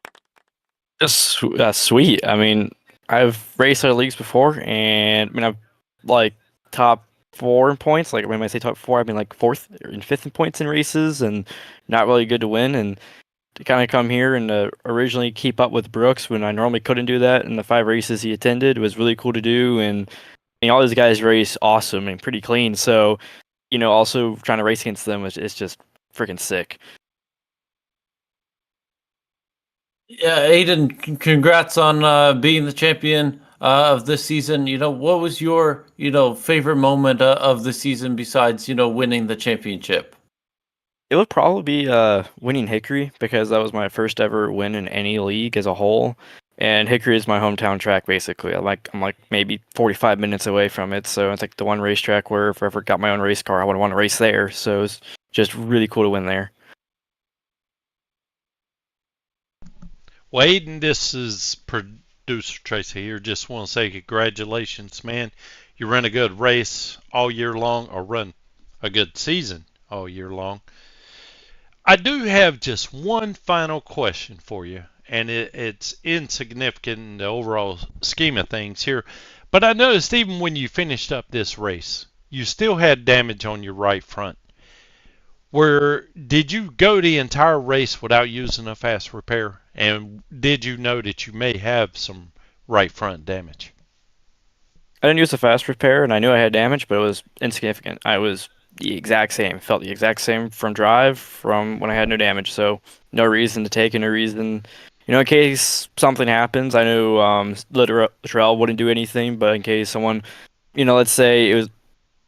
Just sweet. I mean, I've raced other leagues before, and I've top 4 in points. When I say top 4, I mean 4th and 5th in points in races, and not really good to win. And to kind of come here and originally keep up with Brooks when I normally couldn't do that in the 5 races he attended was really cool to do. And all these guys race awesome and pretty clean. So, also trying to race against them is just freaking sick. Yeah, Aiden, congrats on being the champion of this season. What was your, favorite moment of the season besides, winning the championship? It would probably be winning Hickory, because that was my first ever win in any league as a whole. And Hickory is my hometown track, basically. I'm maybe 45 minutes away from it, so it's the one racetrack where if I ever got my own race car, I would want to race there. So it's just really cool to win there. Well, Aiden, this is producer Tracy here. Just want to say congratulations, man. You run a good race all year long, or run a good season all year long. I do have just one final question for you, and it's insignificant in the overall scheme of things here. But I noticed even when you finished up this race, you still had damage on your right front. Where did you go the entire race without using a fast repair? And did you know that you may have some right front damage? I didn't use a fast repair, and I knew I had damage, but it was insignificant. I was the exact same, felt the exact same from drive from when I had no damage. So no reason to take it, no reason, in case something happens. I knew Luttrell wouldn't do anything, but in case someone, let's say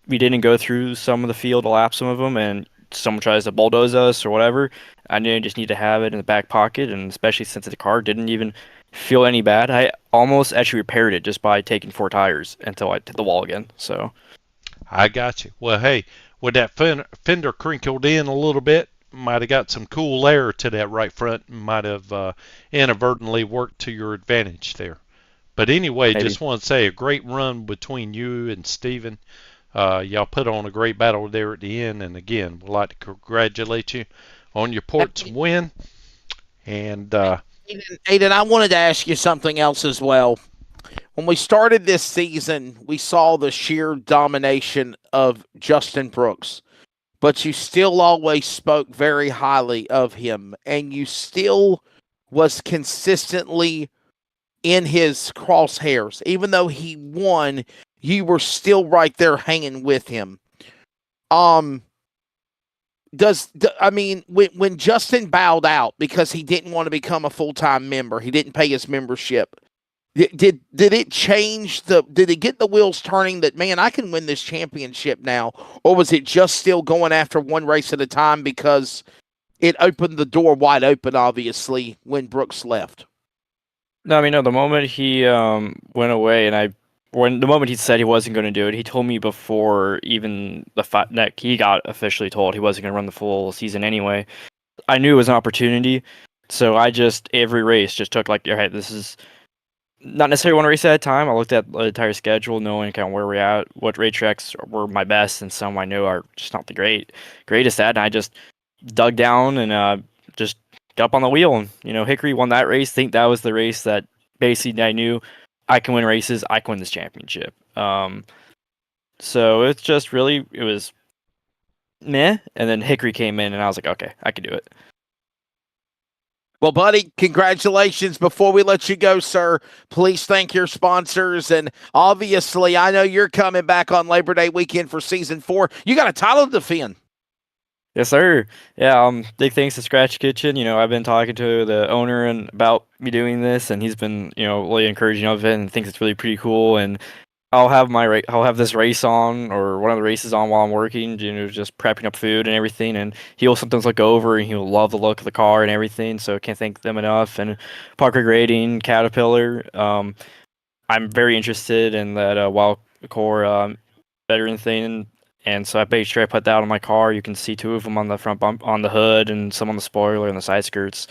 we didn't go through some of the field to lap some of them, and someone tries to bulldoze us or whatever, I knew I just need to have it in the back pocket, and especially since the car didn't even feel any bad, I almost actually repaired it just by taking 4 tires until I hit the wall again. So I got you. Well, hey, with that fender crinkled in a little bit, might have got some cool air to that right front, and might have inadvertently worked to your advantage there. But anyway, maybe. Just want to say a great run between you and Steven. Y'all put on a great battle there at the end, and again, we'd like to congratulate you on your ports win. And Aiden, I wanted to ask you something else as well. When we started this season, we saw the sheer domination of Justin Brooks, but you still always spoke very highly of him, and you still was consistently in his crosshairs. Even though he won, you were still right there hanging with him. When Justin bowed out because he didn't want to become a full-time member, he didn't pay his membership. Did it change did it get the wheels turning that, man, I can win this championship now? Or was it just still going after one race at a time because it opened the door wide open, obviously, when Brooks left? No, the moment he went away, and the moment he said he wasn't going to do it, he told me before even the fact that he got officially told he wasn't going to run the full season anyway. I knew it was an opportunity, so I just, every race, just took like, all right, this is not necessarily one race at a time. I looked at the entire schedule, knowing kind of where we're at, what racetracks were my best, and some I know are just not the greatest at, and I just dug down and just got up on the wheel, and Hickory won that race. I think that was the race that basically I knew I can win races, I can win this championship. So it's just really, it was meh, and then Hickory came in, and I was like, okay, I can do it. Well, buddy, congratulations. Before we let you go, sir, please thank your sponsors. And obviously, I know you're coming back on Labor Day weekend for Season 4. You got a title to defend. Yes, sir. Yeah, big thanks to Scratch Kitchen. I've been talking to the owner and about me doing this, and he's been, really encouraging of it and thinks it's really pretty cool. And I'll have this race on, or one of the races on while I'm working, just prepping up food and everything. And he'll sometimes look over and he'll love the look of the car and everything. So can't thank them enough. And Parker Grading, Caterpillar. I'm very interested in that wild core veteran thing. And so I made sure I put that on my car. You can see 2 of them on the front bump, on the hood, and some on the spoiler and the side skirts.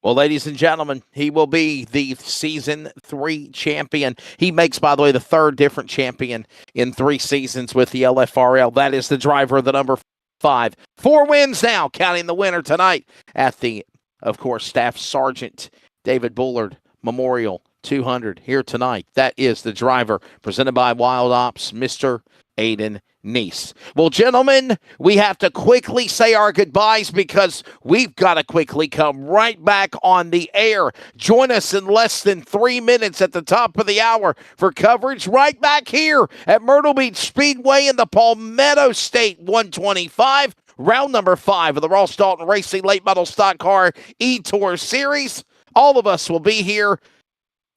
Well, ladies and gentlemen, he will be the Season 3 champion. He makes, by the way, the 3rd different champion in 3 seasons with the LFRL. That is the driver of the number 5. 4 wins now, counting the winner tonight at the, of course, Staff Sergeant David Bullard Memorial 200 here tonight. That is the driver presented by Wild Ops, Mr. Aiden Neese. Well, gentlemen, we have to quickly say our goodbyes because we've got to quickly come right back on the air. Join us in less than 3 minutes at the top of the hour for coverage right back here at Myrtle Beach Speedway in the Palmetto State 125, round number 5 of the Ross Dalton Racing Late Model Stock Car E-Tour Series. All of us will be here.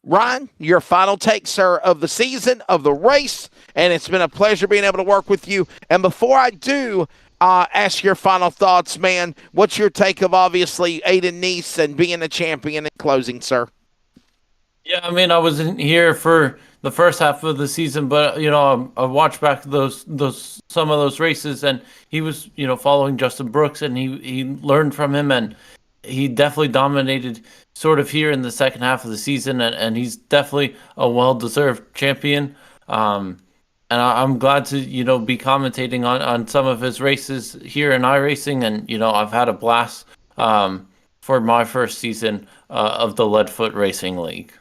Ryan, your final take, sir, of the season, of the race, and it's been a pleasure being able to work with you. And before I do ask your final thoughts, man, what's your take of, obviously, Aiden Neese and being a champion in closing, sir? Yeah, I wasn't here for the first half of the season, but I watched back those some of those races, and he was following Justin Brooks, and he learned from him, and he definitely dominated sort of here in the second half of the season, and he's definitely a well-deserved champion. And I'm glad to, be commentating on some of his races here in iRacing, and, I've had a blast for my first season of the Leadfoot Racing League.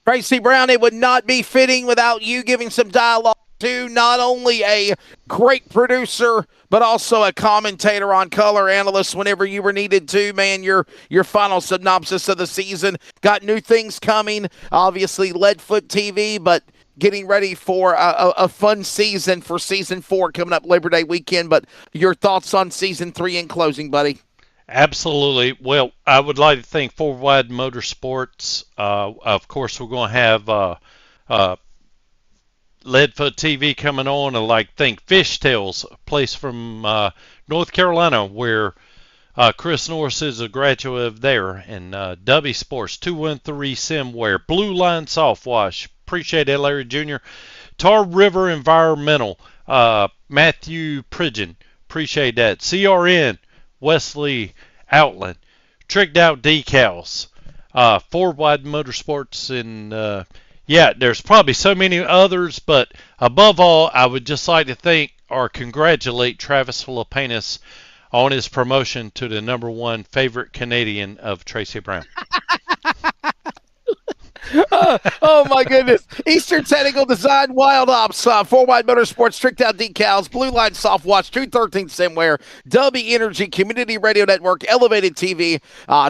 Tracy Brown, it would not be fitting without you giving some dialogue to not only a great producer, but also a commentator on Color Analyst whenever you were needed to, man. Your final synopsis of the season. Got new things coming, obviously Leadfoot TV, but getting ready for a fun season for Season 4 coming up Labor Day weekend. But your thoughts on Season 3 in closing, buddy? Absolutely. Well, I would like to thank Four Wide Motorsports. Of course, we're going to have Leadfoot TV coming on, and think Fishtails, a place from North Carolina where Chris Norris is a graduate of there, and W Sports, 213 Simware, Blue Line Soft Wash. Appreciate it, Larry Jr. Tar River Environmental, Matthew Pridgeon. Appreciate that. CRN, Wesley Outland, Tricked Out Decals, Four Wide Motorsports, and there's probably so many others, but above all, I would just like to thank or congratulate Travis Filipinas on his promotion to the #1 favorite Canadian of Tracy Brown. Oh my goodness. Eastern Technical Design, Wild Ops, Four Wide Motorsports, Tricked Out Decals, Blue Line Soft Watch, 213 Simware, W Energy, Community Radio Network, Elevated TV,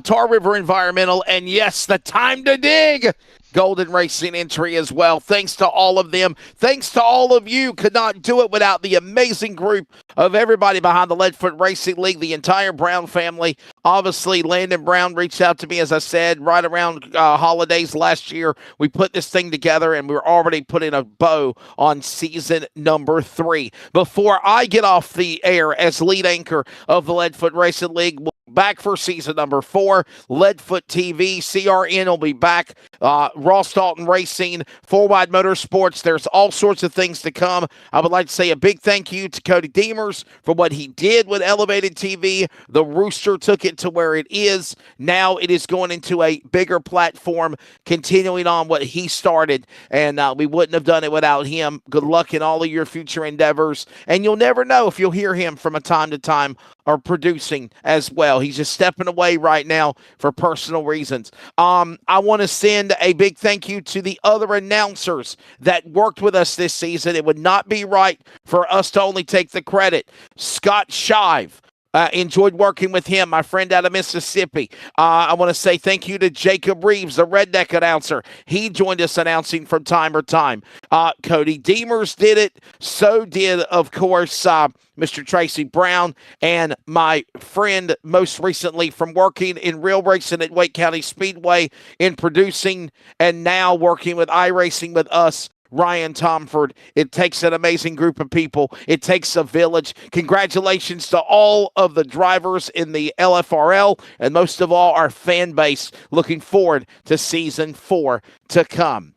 Tar River Environmental, and yes, the Time to Dig Golden Racing entry as well. Thanks to all of them. Thanks to all of you. Could not do it without the amazing group of everybody behind the Leadfoot Racing League, the entire Brown family. Obviously, Landon Brown reached out to me, as I said, right around holidays last year. We put this thing together, and we're already putting a bow on season number 3. Before I get off the air as lead anchor of the Leadfoot Racing League, we'll be back for season number 4. Leadfoot TV, CRN will be back. Ross Dalton Racing, Four Wide Motorsports. There's all sorts of things to come. I would like to say a big thank you to Cody Deemers for what he did with Elevated TV. The Rooster took it to where it is. Now it is going into a bigger platform, continuing on what he started, and we wouldn't have done it without him. Good luck in all of your future endeavors, and you'll never know if you'll hear him from a time to time or producing as well. He's just stepping away right now for personal reasons. I want to send a big thank you to the other announcers that worked with us this season. It would not be right for us to only take the credit. Scott Shive. Enjoyed working with him, my friend out of Mississippi. I want to say thank you to Jacob Reeves, the Redneck announcer. He joined us announcing from time to time. Cody Deemers did it. So did, of course, Mr. Tracy Brown, and my friend most recently from working in real racing at Wake County Speedway in producing, and now working with iRacing with us, Ryan Tomford. It takes an amazing group of people. It takes a village. Congratulations to all of the drivers in the LFRL, and most of all, our fan base. Looking forward to season 4 to come.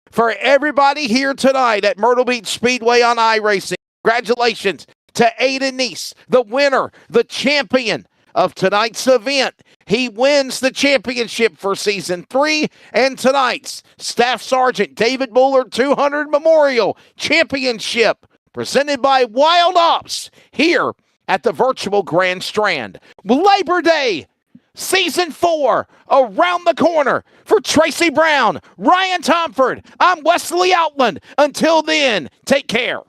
For everybody here tonight at Myrtle Beach Speedway on iRacing, congratulations to Aiden Neese, the winner, the champion of tonight's event. He wins the championship for Season 3, and tonight's Staff Sergeant David Bullard 200 Memorial Championship presented by Wild Ops here at the virtual Grand Strand. Labor Day, Season 4, around the corner. For Tracy Brown, Ryan Tomford, I'm Wesley Outland. Until then, take care.